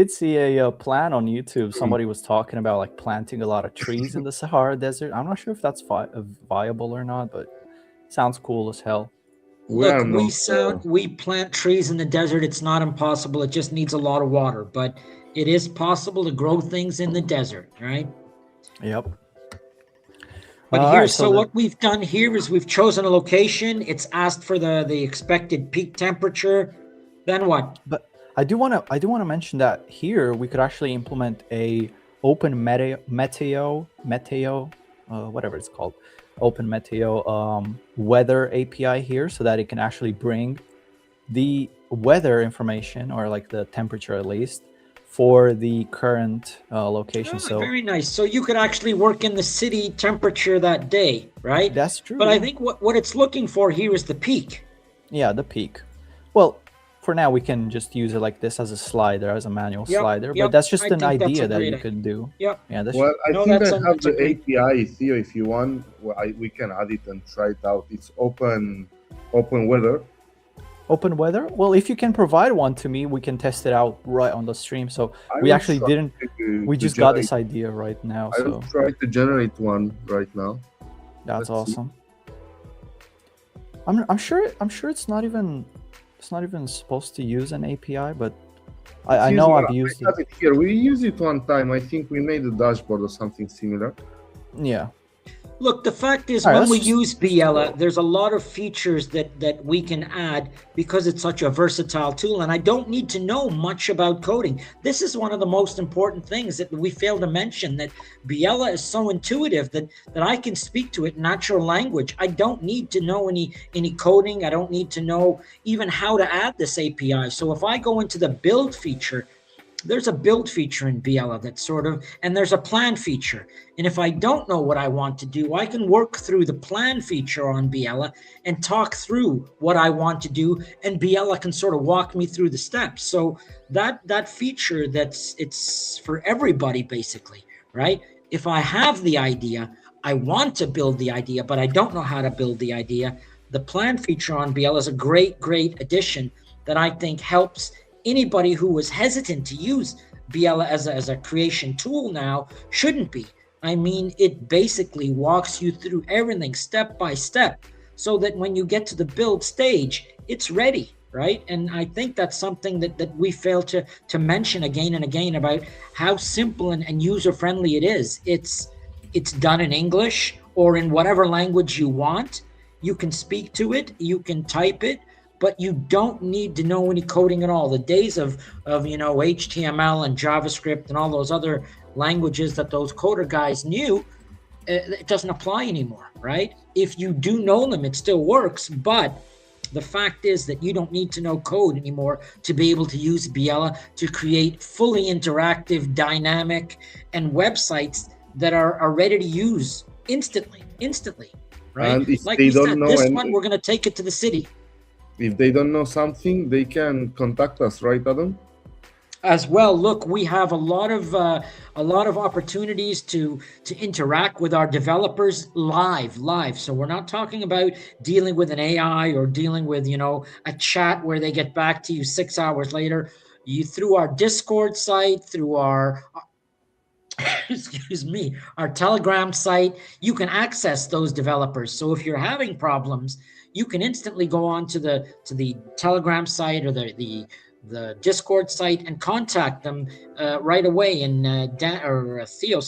see a plan on YouTube. Somebody was talking about like planting a lot of trees in the Sahara Desert. I'm not sure if that's viable or not, but it sounds cool as hell. Look, we plant trees in the desert. It's not impossible. It just needs a lot of water, but it is possible to grow things in the desert, right? Yep. But what we've done here is we've chosen a location. It's asked for the expected peak temperature. Then what? But I do want to mention that here we could actually implement a open meteo, whatever it's called, open meteo weather API here, so that it can actually bring the weather information, or like the temperature at least, for the current location. So very nice. So you could actually work in the city temperature that day, right? that's true. But I yeah. think what it's looking for here is the peak. Yeah, the peak. Well, for now we can just use it like this as a slider, as a manual Yep, slider. yep. But that's just I an think that's idea a that great you idea. could do. Yep. Yeah, that's Well, I No, think that's I a- have that's a the great- API, Theo. If you want, we can add it and try it out. It's open weather. open weather. Well, if you can provide one to me, we can test it out right on the stream. So I we will actually try didn't. to We just got generate- this idea right now. I will So try to generate one right now. that's let's see. awesome. I'm sure it's not even supposed to use an API, but I It's know using- I've used I have it here. We used it one time. I think we made a dashboard or something similar. Yeah. Look, the fact is, All right, when we let's just- use Biella, there's a lot of features that we can add because it's such a versatile tool, and I don't need to know much about coding. This is one of the most important things that we fail to mention, that Biella is so intuitive that I can speak to it in natural language. I don't need to know any coding. I don't need to know even how to add this API. So if I go into the build feature, there's a build feature in Biella that's sort of, and there's a plan feature. And if I don't know what I want to do, I can work through the plan feature on Biella and talk through what I want to do, and Biella can sort of walk me through the steps. So that feature, it's for everybody basically, right? If I have the idea, I want to build the idea, but I don't know how to build the idea, the plan feature on Biella is a great addition that I think helps anybody who was hesitant to use Biella as a creation tool now shouldn't be. I mean, it basically walks you through everything step by step so that when you get to the build stage, it's ready, right? And I think that's something that we fail to mention again and again about how simple and user-friendly it is. It's done in English or in whatever language you want. You can speak to it, you can type it, but you don't need to know any coding at all. The days of HTML and JavaScript and all those other languages that those coder guys knew, it doesn't apply anymore, right? If you do know them, it still works, but the fact is that you don't need to know code anymore to be able to use Biella to create fully interactive, dynamic, and websites that are ready to use instantly, right? And if Like they we don't said, know this any- one, we're going to take it to the city. If they don't know something, they can contact us, right, Adam? As well, look, we have a lot of opportunities to interact with our developers live. So we're not talking about dealing with an AI or dealing with a chat where they get back to you 6 hours later. You through our Discord site, through our our Telegram site, you can access those developers. So if you're having problems, you can instantly go on to the Telegram site or the Discord site and contact them right away. And Theo,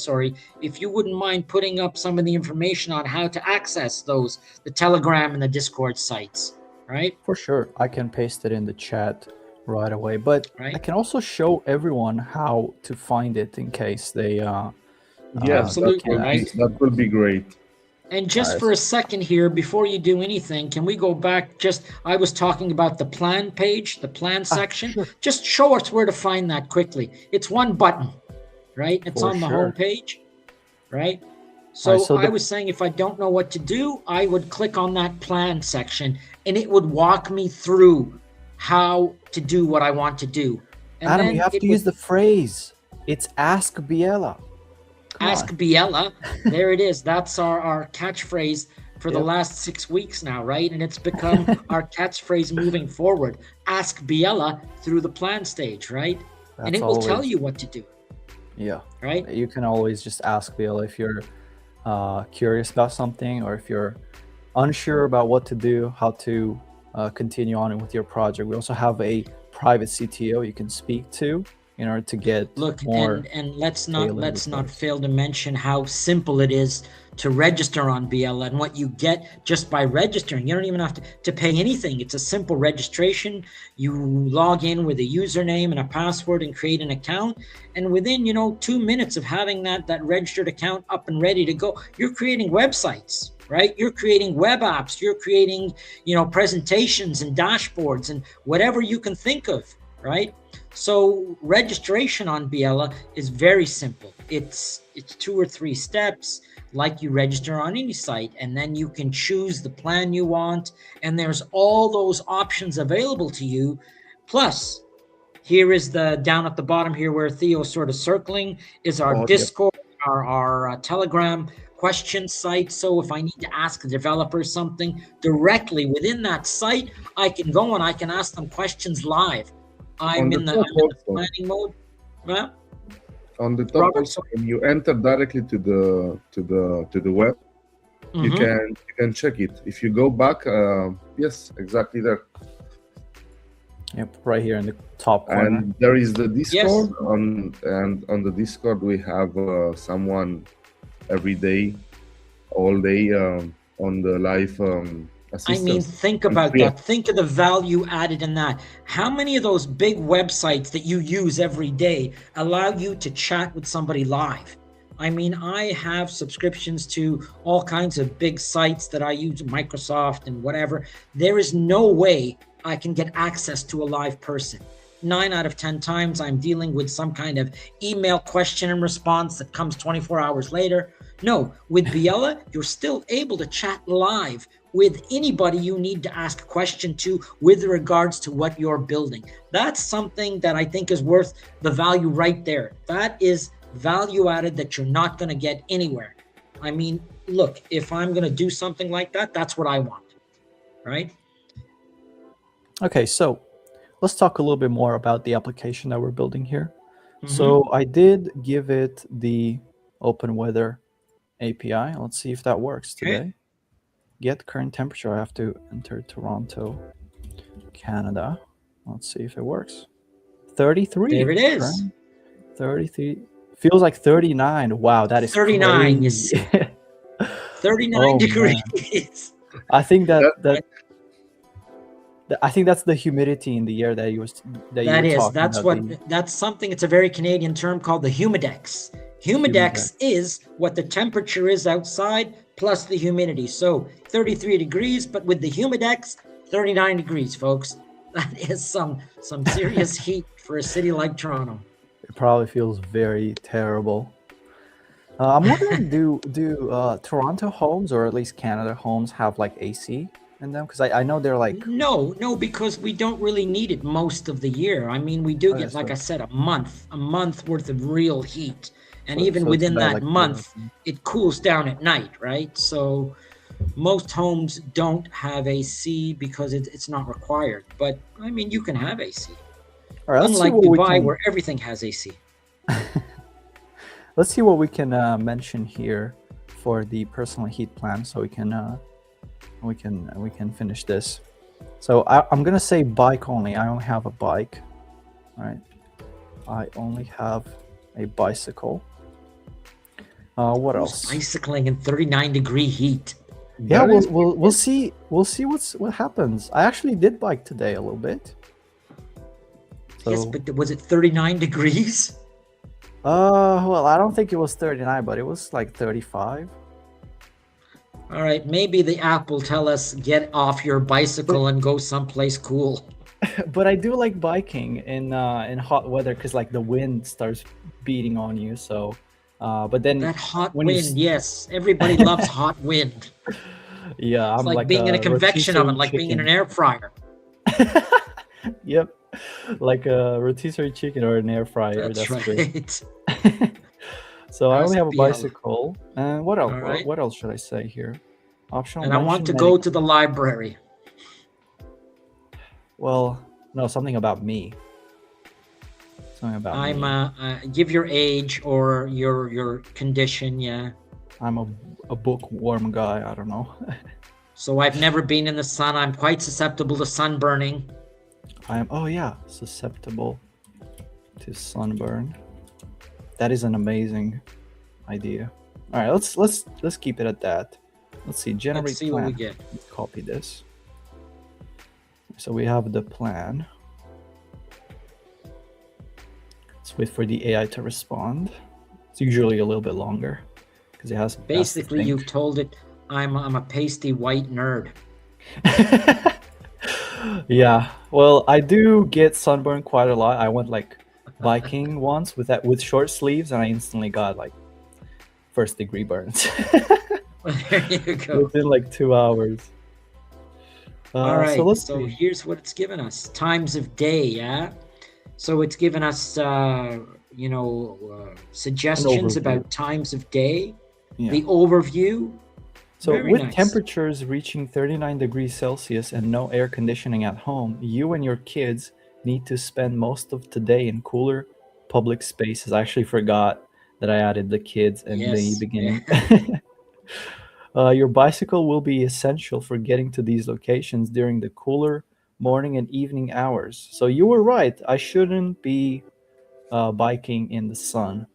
if you wouldn't mind putting up some of the information on how to access the Telegram and the Discord sites, right? For sure, I can paste it in the chat right away. But Right. I can also show everyone how to find it in case they. Absolutely, right? That will be great. And just for a second here, before you do anything, can we go back? I was talking about the plan page, the plan section. sure. Just show us where to find that quickly. It's one button, right? It's For on the sure. home page, right? So, Alright, so I the- was saying if I don't know what to do, I would click on that plan section and it would walk me through how to do what I want to do. And Adam, then you have it to would use the phrase. It's Ask Biella. Come Ask on. Biella. There it is. That's our catchphrase for the Yep. last 6 weeks now, right? And it's become our catchphrase moving forward. Ask Biella through the plan stage, right? And That's it will tell always- you what to do, Yeah. right? You can always just ask Biella if you're curious about something or if you're unsure about what to do, how to continue on with your project. We also have a private CTO you can speak to in order to get Look, more. and let's tailored not reports. fail to mention how simple it is to register on Biella and what you get just by registering. You don't even have to pay anything. It's a simple registration. You log in with a username and a password and create an account. And within, 2 minutes of having that registered account up and ready to go, you're creating websites, right? You're creating web apps. You're creating, presentations and dashboards and whatever you can think of. right? So registration on Biella is very simple. It's 2 or 3 steps, like you register on any site, and then you can choose the plan you want, and there's all those options available to you. Plus, here is the down at the bottom here where Theo's sort of circling is our Oh, yeah. Discord, our Telegram question site. So if I need to ask a developer something directly within that site, I can go and I can ask them questions live. I'm the in the top also. planning mode. Yeah. On the top Robert? also, when you enter directly to the web, you Mhm. can check it. If you go back, yes, exactly there. Yep, right here in the top corner. And there is the Discord and on the Discord we have someone every day, all day on the live assistance. I mean, think and about free- that. Think of the value added in that. How many of those big websites that you use every day allow you to chat with somebody live? I mean, I have subscriptions to all kinds of big sites that I use, Microsoft and whatever. There is no way I can get access to a live person. 9 out of 10 times I'm dealing with some kind of email question and response that comes 24 hours later. No, with Biella, you're still able to chat live with anybody you need to ask a question to with regards to what you're building. That's something that I think is worth the value right there. That is value added that you're not going to get anywhere. I mean, look, if I'm going to do something like that, that's what I want, right? Okay, so let's talk a little bit more about the application that we're building here. Mhm. So I did give it the open weather API. Let's see if that works Okay. today. Get current temperature. I have to enter Toronto, Canada. Let's see if it works. 33. There it is. Current 33. Feels like 39. Wow, that is 39, you crazy. see. 39 Oh, man. degrees. I think That- I think that's the humidity in the air that you were talking That's about. what that's something. It's a very Canadian term called the humidex. Humidex is what the temperature is outside plus the humidity. So 33 degrees, but with the humidex, 39 degrees, folks. That is some serious heat for a city like Toronto. It probably feels very terrible. I'm wondering, do Toronto homes or at least Canada homes have like AC in them? Because I know they're like No, because we don't really need it most of the year. I mean, we do Oh, get, that's like right. I said, a month worth of real heat. And So- even so it's within about, that like, month, it cools down at night, right? So most homes don't have AC because it's not required. But I mean, you can have AC. all right, let's see Unlike what we Dubai, can, where everything has AC. let's see what we can mention here for the personal heat plan, so we can finish this. So I'm gonna say bike only. I only have a bike. All right, I only have a bicycle. What else? Bicycling in 39-degree heat. Yeah, that is- we'll see what happens. I actually did bike today a little bit. Yes, So, but was it 39 degrees? well, I don't think it was 39, but it was like 35. All right, maybe the app will tell us get off your bicycle and go someplace cool. But I do like biking in hot weather because like the wind starts beating on you. So, but then That hot when you wind, yes. Everybody loves hot wind. yeah, It's I'm like being in a convection rotisserie oven, like being in an chicken. air fryer. Yep, like a rotisserie chicken or an air fryer. That's That's great. right. So I only have a Recipe, bicycle. And what else? All right. What else should I say here? Optional. And I want to mention go to the library. Well, no, something about me. Something about I'm me. give your age or your condition, yeah. I'm a bookworm guy. I don't know. So I've never been in the sun. I'm quite susceptible to sunburning. I am. Oh yeah, susceptible to sunburn. That is an amazing idea. All right, let's keep it at that. Let's see. Generate Let's see plan. what we get. Let's copy this. So we have the plan. Let's wait for the AI to respond. It's usually a little bit longer because it has. Basically, you. you've told it I'm a pasty white nerd. Yeah. Well, I do get sunburn quite a lot. I went like biking once with short sleeves, and I instantly got like first degree burns Well, there you go. within like 2 hours. All So right, let's so see. here's what it's given us. Times of day, yeah? So it's given us, An suggestions overview. about times of day, Yeah. the overview. So Very with nice. temperatures reaching 39 degrees Celsius and no air conditioning at home, you and your kids need to spend most of today in cooler public spaces. I actually forgot that I added the kids in the Yes. Yeah. beginning. Your bicycle will be essential for getting to these locations during the cooler morning and evening hours. So you were right. I shouldn't be biking in the sun.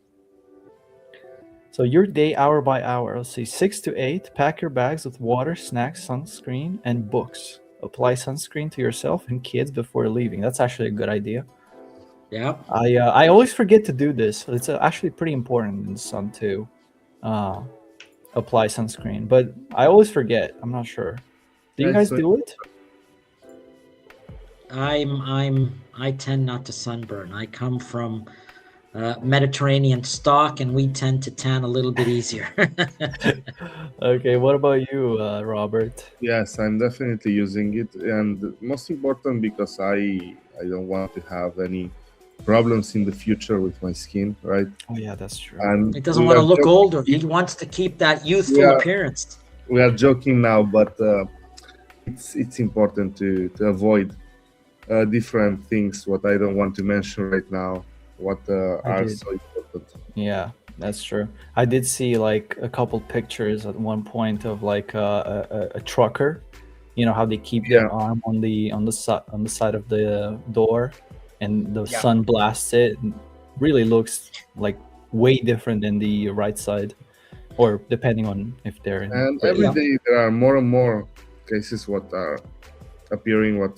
So your day hour by hour. Let's see, 6 to 8. Pack your bags with water, snacks, sunscreen, and books. Apply sunscreen to yourself and kids before leaving. That's actually a good idea. Yeah. I always forget to do this. It's actually pretty important in the sun too. Uh, Apply sunscreen, but I always forget. I'm not sure. Do Yeah, you it's guys do it? I tend not to sunburn. I come from Mediterranean stock, and we tend to tan a little bit easier. Okay, what about you, Robert? yes, I'm definitely using it, and most important because I don't want to have any problems in the future with my skin, right? Oh yeah, that's true. And He doesn't want to look older. He wants to keep that youthful appearance. we are joking now, but it's important to avoid different things. What I don't want to mention right now, what I are did. so important. Yeah, that's true. I did see like a couple pictures at one point of like a trucker. You know how they keep Yeah, their arm on the side of the door, and the Yeah. sun blasts it. And really looks like way different than the right side, or depending on if they're in and every Britain. Yeah. day there are more and more cases what are appearing, what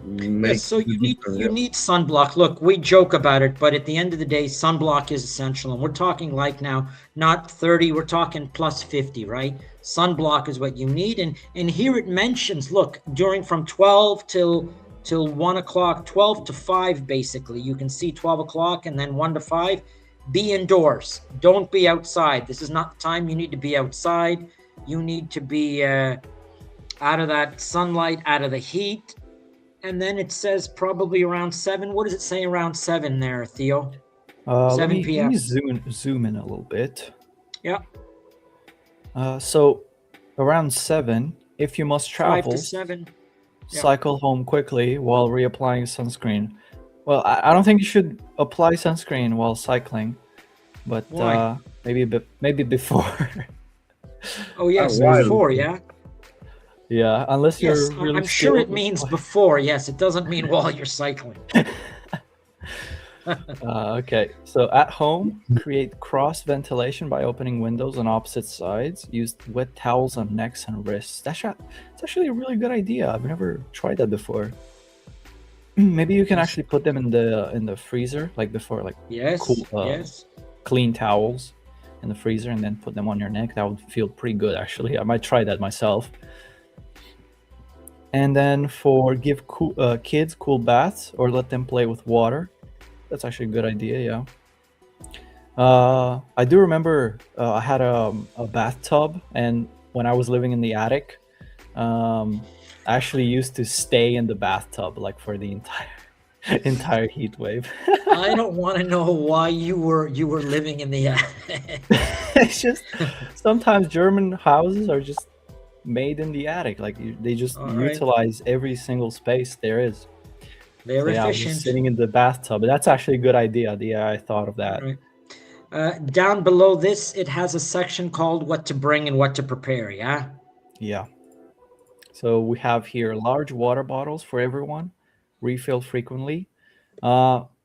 Yes, make so the difference. you need sunblock. Look, we joke about it, but at the end of the day, sunblock is essential. And we're talking like now, not 30, we're talking plus 50, right? Sunblock is what you need. And here it mentions, look, during from 12 till 1 o'clock, 12 to 5, basically. You can see 12 o'clock and then 1 to 5. Be indoors. Don't be outside. This is not the time you need to be outside. You need to be out of that sunlight, out of the heat. And then it says probably around 7. What does it say around 7 there, Theo? Let 7 me p.m. zoom in a little bit. Yeah, So around 7, if you must 5 travel, to 7. Yeah. cycle home quickly while reapplying sunscreen. Well, I don't think you should apply sunscreen while cycling, but Why? maybe before. Oh, yes, while. before, yeah? Yeah, unless Yes, you're really I'm sure it skilled. means before. Yes, it doesn't mean while you're cycling. Okay, so at home, create cross ventilation by opening windows on opposite sides. Use wet towels on necks and wrists. It's actually a really good idea. I've never tried that before. Maybe you can Yes. actually put them in the freezer, like before, like Yes, cool, yes. clean towels in the freezer, and then put them on your neck. That would feel pretty good, actually. I might try that myself. And then give kids cool baths or let them play with water. That's actually a good idea, yeah. I do remember I had a bathtub, and when I was living in the attic, I actually used to stay in the bathtub like for the entire heat wave. I don't want to know why you were living in the It's just sometimes German houses are just made in the attic. Like they just All right. utilize every single space there is. They're So yeah, I was just efficient. sitting in the bathtub. That's actually a good idea. Yeah, I thought of that. All right. Down below this, it has a section called what to bring and what to prepare, yeah? Yeah. So we have here large water bottles for everyone, refill frequently.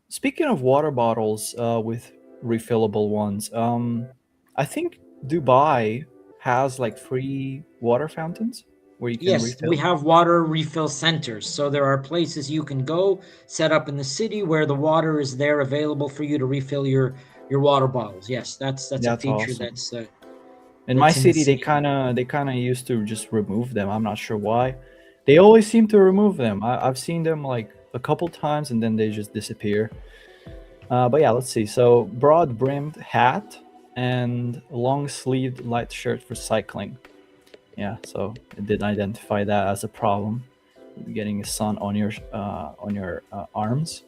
Speaking of water bottles with refillable ones, I think Dubai has like free water fountains where you can Yes, refill. we have water refill centers. So there are places you can go set up in the city where the water is there available for you to refill your water bottles. Yes, that's a That's feature awesome. that's In my that's city, they insane. kind of used to just remove them. I'm not sure why. They always seem to remove them. I've seen them like a couple times and then they just disappear. But yeah, let's see. So broad brimmed hat and long sleeved light shirt for cycling. Yeah, so it did identify that as a problem, getting sun on your arms.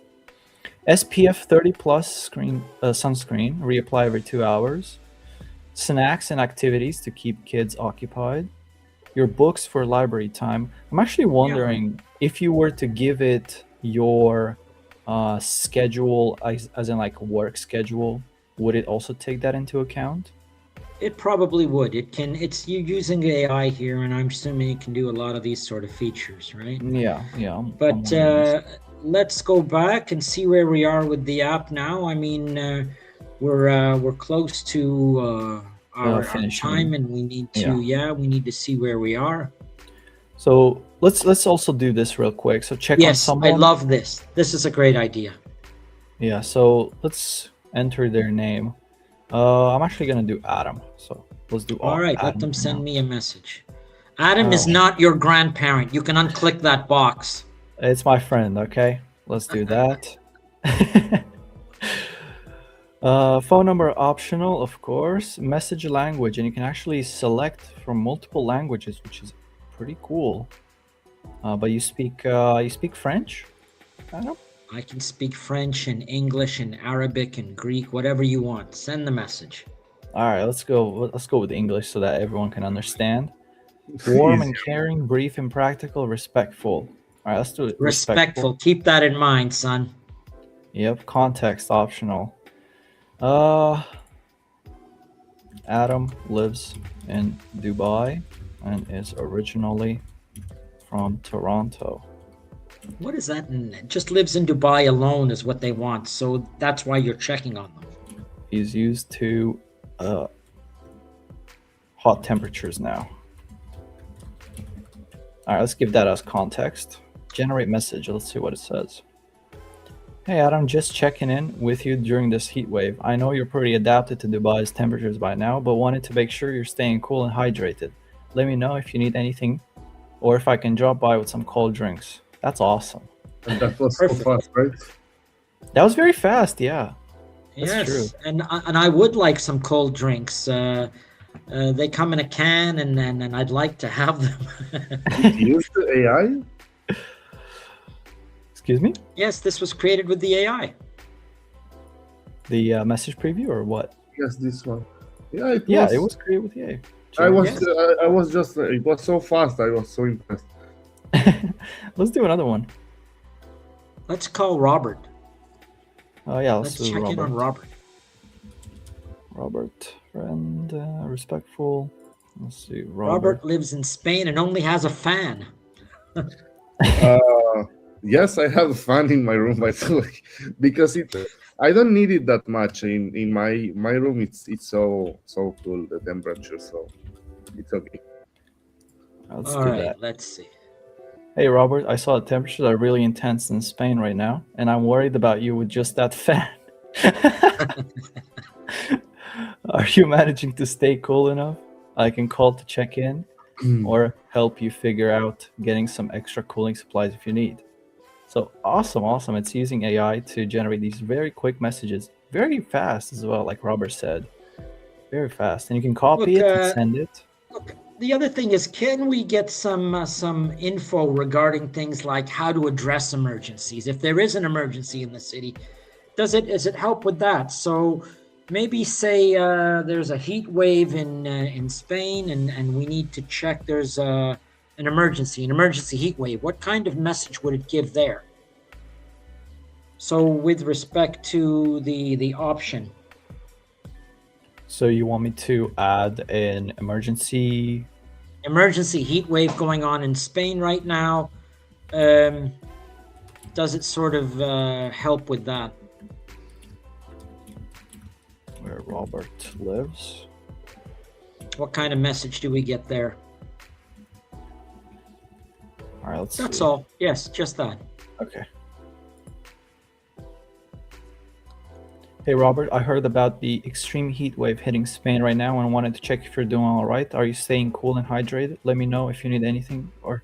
SPF 30 plus sunscreen, reapply every 2 hours. Snacks and activities to keep kids occupied. Your books for library time. I'm actually wondering if you were to give it your schedule, as in like work schedule, would it also take that into account? It probably would. It can. It's you using AI here, and I'm assuming it can do a lot of these sort of features, right? Yeah. But let's go back and see where we are with the app now. I mean, we're close to our time, and we need to we need to see where we are. So let's also do this real quick. So check on someone. I love this. This is a great idea. Yeah. So let's enter their name. I'm actually gonna do Adam. So let's do all right. Adam Let them send now. me a message. Adam is not your grandparent. You can unclick that box. It's my friend. Okay, let's do that. Phone number optional, of course. Message language, and you can actually select from multiple languages, which is pretty cool. But you speak French, Adam? I can speak French and English and Arabic and Greek, whatever you want. Send the message. All right, let's go with English so that everyone can understand. Warm and caring, brief and practical, respectful. All right, let's do it. Respectful. Keep that in mind, son. Yep, context optional. Adam lives in Dubai and is originally from Toronto. What is that? Just lives in Dubai alone is what they want. So that's why you're checking on them. He's used to hot temperatures now. All right, let's give that as context. Generate message. Let's see what it says. Hey Adam, just checking in with you during this heat wave. I know you're pretty adapted to Dubai's temperatures by now, but wanted to make sure you're staying cool and hydrated. Let me know if you need anything or if I can drop by with some cold drinks. That's awesome. And that was so fast, right? That was very fast, yeah. Yes, true. and I would like some cold drinks. They come in a can, and I'd like to have them. Use the AI? Excuse me? Yes, this was created with the AI. The message preview or what? Yes, this one. Yeah, it was created with the AI. I was just, it was so fast. I was so impressed. Let's do another one. Let's call Robert. Oh yeah, let's do check Robert. in on Robert. Robert, friend, respectful. Let's see. Robert lives in Spain and only has a fan. Yes, I have a fan in my room, by the way, because I don't need it that much. In my room, it's so cool, the temperature, so it's okay. Let's All do right, that. let's see. Hey Robert, I saw the temperatures are really intense in Spain right now, and I'm worried about you with just that fan. Are you managing to stay cool enough? I can call to check in or help you figure out getting some extra cooling supplies if you need. So awesome. It's using AI to generate these very quick messages, very fast as well, like Robert said. Very fast. And you can copy it and send it. Look, the other thing is, can we get some info regarding things like how to address emergencies? If there is an emergency in the city, does it help with that? So maybe say there's a heat wave in Spain and we need to check there's an emergency heat wave. What kind of message would it give there? So with respect to the option. So you want me to add an emergency heat wave going on in Spain right now? Does it sort of help with that? Where Robert lives. What kind of message do we get there? All right, let's That's see. all. Yes, just that. Okay. Hey Robert, I heard about the extreme heat wave hitting Spain right now and wanted to check if you're doing all right. Are you staying cool and hydrated? Let me know if you need anything or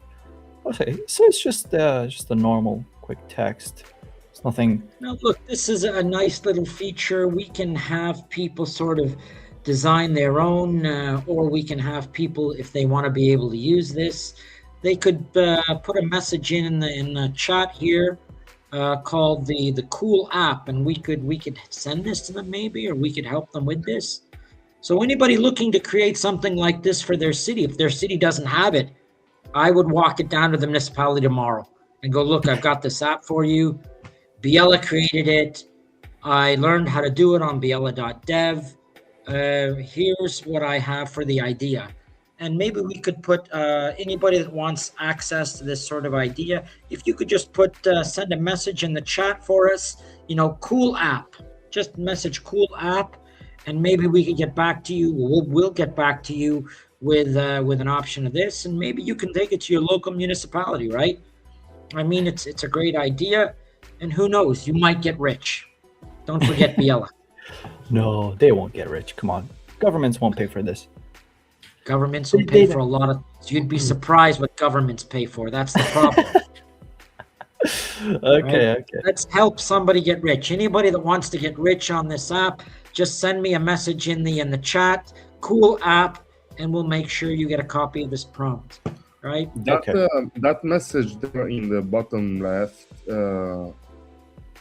Okay, so it's just a normal quick text. It's nothing. Now, look, this is a nice little feature. We can have people sort of design their own, or we can have people, if they want to be able to use this, they could put a message in the chat here called the Cool app, and we could send this to them maybe, or we could help them with this. So anybody looking to create something like this for their city, if their city doesn't have it, I would walk it down to the municipality tomorrow and go, look, I've got this app for you. Biella created it. I learned how to do it on biella.dev. Here's what I have for the idea. And maybe we could put anybody that wants access to this sort of idea, if you could just send a message in the chat for us, Cool app, just message Cool app, and maybe we could get back to you. We'll get back to you with an option of this, and maybe you can take it to your local municipality, right? I mean, it's a great idea, and who knows, you might get rich. Don't forget Biella. No, they won't get rich. Come on, governments won't pay for this. Governments will pay for a lot of things. You'd be surprised what governments pay for. That's the problem. Okay, right? okay. Let's help somebody get rich. Anybody that wants to get rich on this app, just send me a message in the chat, Cool app, and we'll make sure you get a copy of this prompt. Right? That message there in the bottom left,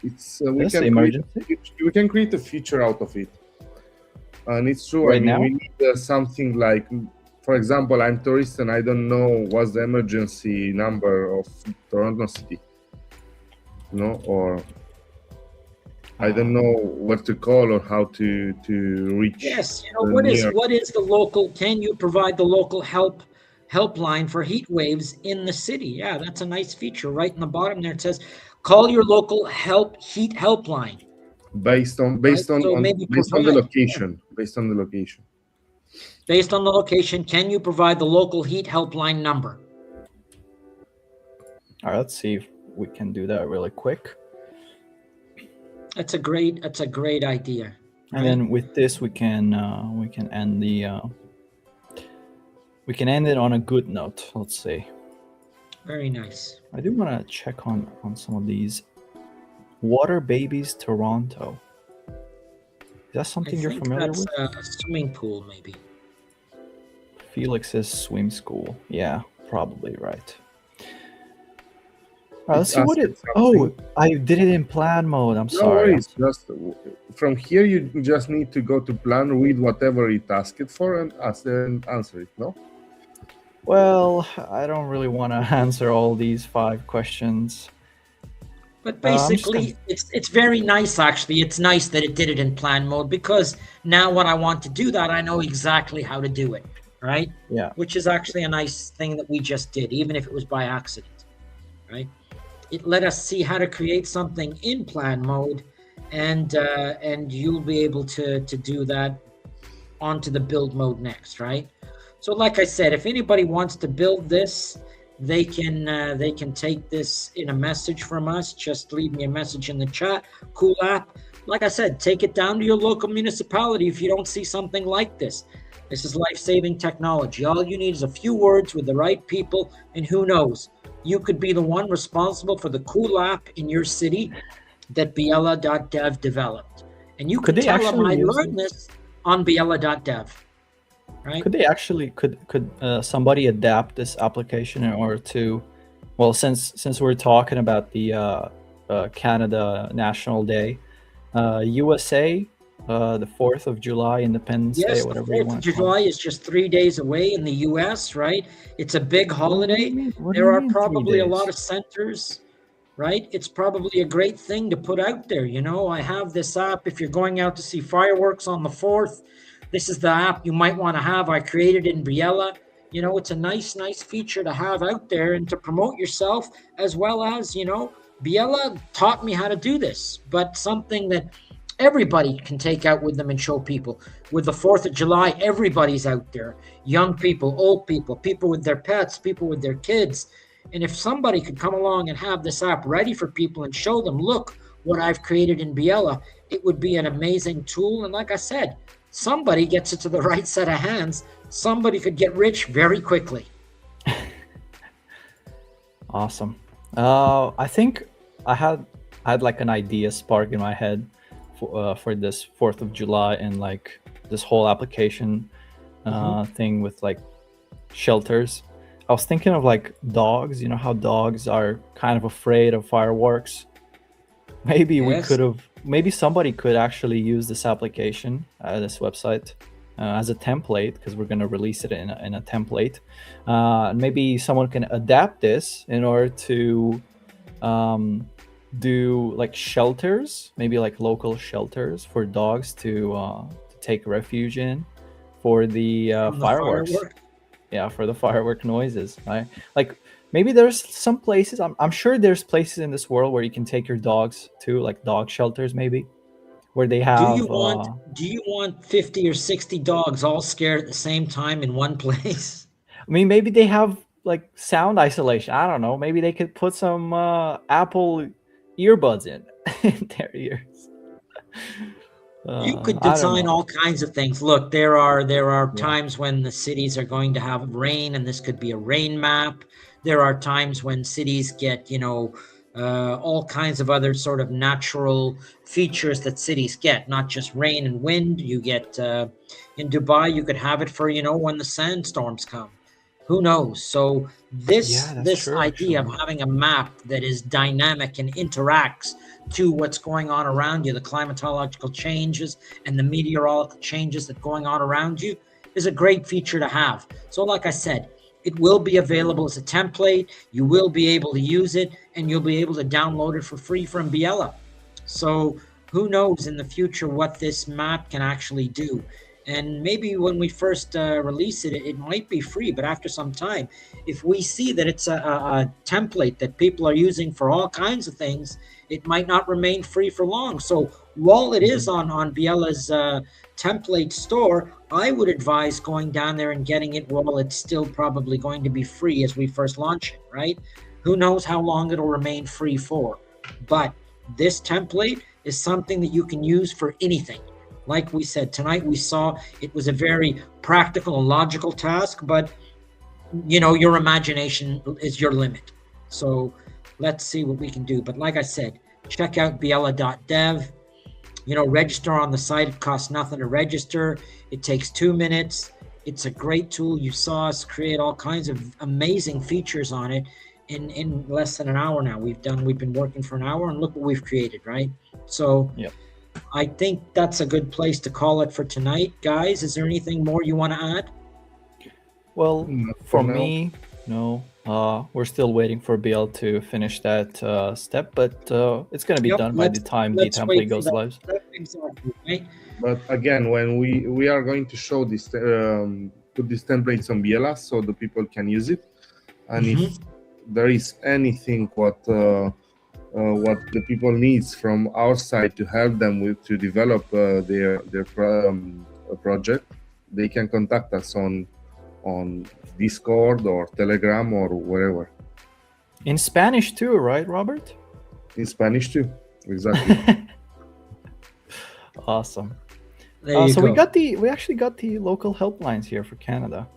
it's we can create a feature out of it, and it's true. Right now? We need something like, for example, I'm tourist and I don't know what's the emergency number of Toronto City, or I don't know where to call or how to reach. Yes, what is the local? Can you provide the local helpline for heat waves in the city? Yeah, that's a nice feature. Right in the bottom there, it says, "Call your local heat helpline." Based on the location. Based on the location. Based on the location, can you provide the local heat helpline number? All right, let's see if we can do that really quick. That's a great idea. Right? And then with this, we can end we can end it on a good note. Let's see. Very nice. I do want to check on some of these. Water Babies Toronto. Is that something you're familiar with? A swimming pool, maybe. Felix's swim school. Yeah, probably right. Let's see what it. Oh, I did it in plan mode. I'm sorry. Worries. Just from here, you just need to go to plan, read whatever it asked it for, and answer it. No. Well, I don't really want to answer all these 5 questions. But basically, it's very nice, actually. It's nice that it did it in plan mode, because now when I want to do that, I know exactly how to do it, right? Yeah. Which is actually a nice thing that we just did, even if it was by accident, right? It let us see how to create something in plan mode, and you'll be able to do that onto the build mode next, right? So like I said, if anybody wants to build this, they can take this in a message from us. Just leave me a message in the chat. Cool app. Like I said, take it down to your local municipality if you don't see something like this. This is life-saving technology. All you need is a few words with the right people, and who knows, you could be the one responsible for the Cool app in your city that biella.dev developed. And you could tell them I learned this on biella.dev. Right? Could somebody adapt this application in order to, well, since we're talking about the Canada National Day, USA, the 4th of July, Independence Day, whatever you want. The 4th of July is just 3 days away in the US, right? It's a big holiday. There are probably a lot of centers, right? It's probably a great thing to put out there. I have this app. If you're going out to see fireworks on the 4th, this is the app you might want to have. I created it in Biella. It's a nice feature to have out there and to promote yourself, as well as, Biella taught me how to do this, but something that everybody can take out with them and show people. With the 4th of July, everybody's out there. Young people, old people, people with their pets, people with their kids. And if somebody could come along and have this app ready for people and show them, look what I've created in Biella, it would be an amazing tool. And like I said, somebody gets it to the right set of hands, somebody could get rich very quickly. Awesome. I think I had like an idea spark in my head for this 4th of July and like this whole application thing with like shelters. I was thinking of like dogs. You know how dogs are kind of afraid of fireworks. Maybe we Yes. could have. Maybe somebody could actually use this application, this website, as a template because we're going to release it in a template. And maybe someone can adapt this in order to do like shelters, maybe like local shelters for dogs to take refuge in for the From the fireworks. firework. Yeah, for the firework noises. Right? Like maybe there's some places. I'm sure there's places in this world where you can take your dogs to, like dog shelters, maybe where they Do have. you want 50 or 60 dogs all scared at the same time in one place? I mean, maybe they have like sound isolation. I don't know. Maybe they could put some Apple earbuds in their ears. You could I don't design know. all kinds of things. Look, there are Yeah. times when the cities are going to have rain, and this could be a rain map. There are times when cities get, all kinds of other sort of natural features that cities get, not just rain and wind. You get in Dubai, you could have it for, when the sandstorms come. Who knows? So Yeah, that's this true, idea of actually. having a map that is dynamic and interacts to what's going on around you, the climatological changes and the meteorological changes that going on around you, is a great feature to have. So like I said, it will be available as a template. You will be able to use it, and you'll be able to download it for free from Biella. So who knows in the future what this map can actually do. And maybe when we first release it, it might be free, but after some time, if we see that it's a template that people are using for all kinds of things, it might not remain free for long. So while it is on Biella's template store, I would advise going down there and getting it while it's still probably going to be free as we first launch it, right? Who knows how long it'll remain free for. But this template is something that you can use for anything. Like we said, tonight we saw it was a very practical and logical task, but your imagination is your limit. So let's see what we can do. But like I said, check out biella.dev. Register on the site. It costs nothing to register. It takes 2 minutes. It's a great tool. You saw us create all kinds of amazing features on it in less than an hour now. We've been working for an hour, and look what we've created, right? So Yep. I think that's a good place to call it for tonight. Guys, is there anything more you want to add? Well, Not for now. me, no. We're still waiting for BL to finish that step, but it's going to be Yep, done by the time the let's wait template for goes that live. step. Exactly, right? But again, when we are going to show this, put these templates on Biella so the people can use it, and if there is anything what the people needs from our side to help them with to develop their project, they can contact us on Discord or Telegram or wherever. In Spanish too, right, Robert? In Spanish too, exactly. Awesome. There you So go. we actually got the local helplines here for Canada.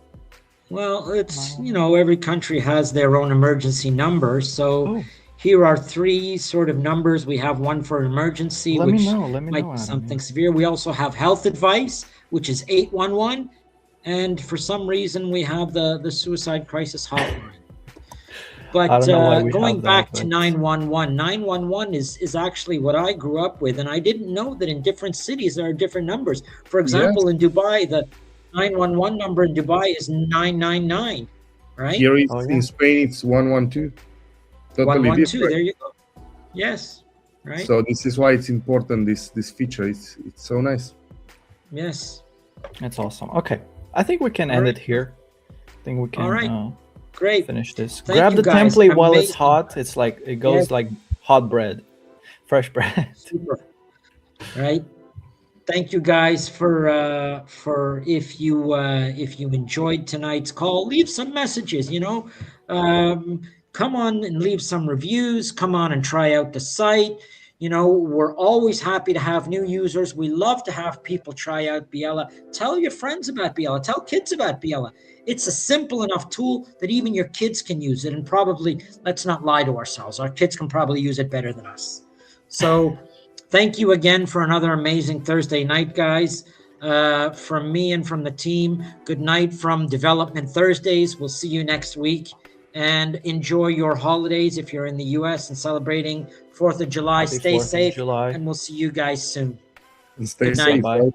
Well, it's, every country has their own emergency number. So Oh, here are 3 sort of numbers. We have one for emergency, let me which know, might be Adam, something yeah. severe. We also have health advice, which is 811. And for some reason, we have the suicide crisis hotline. I But don't know why we going have back that, to but 911, 911 is actually what I grew up with. And I didn't know that in different cities there are different numbers. For example, in Dubai, the 911 number in Dubai is 999, right? Here is Oh, yeah. in Spain it's 112. Totally 112, different. there you go. Yes, right? So this is why it's important. This feature it's so nice. Yes. it's awesome. Okay, I think we can end Alright. it here. I think we can All right. Great. finish this. Thank Grab you, the guys. template while it's Amazing. hot. It's like it goes like hot bread, fresh bread. Super. Right. Thank you guys for if you enjoyed tonight's call, leave some messages, come on and leave some reviews, come on and try out the site, You know, we're always happy to have new users. We love to have people try out Biella. Tell your friends about Biella. Tell kids about Biella. It's a simple enough tool that even your kids can use it. And probably, let's not lie to ourselves, our kids can probably use it better than us. So thank you again for another amazing Thursday night, guys. From me and from the team, good night from Development Thursdays. We'll see you next week. And enjoy your holidays if you're in the US and celebrating 4th of July. Happy Stay 4th of safe, July. and we'll see you guys soon. And stay Good night. safe. Bye. Right?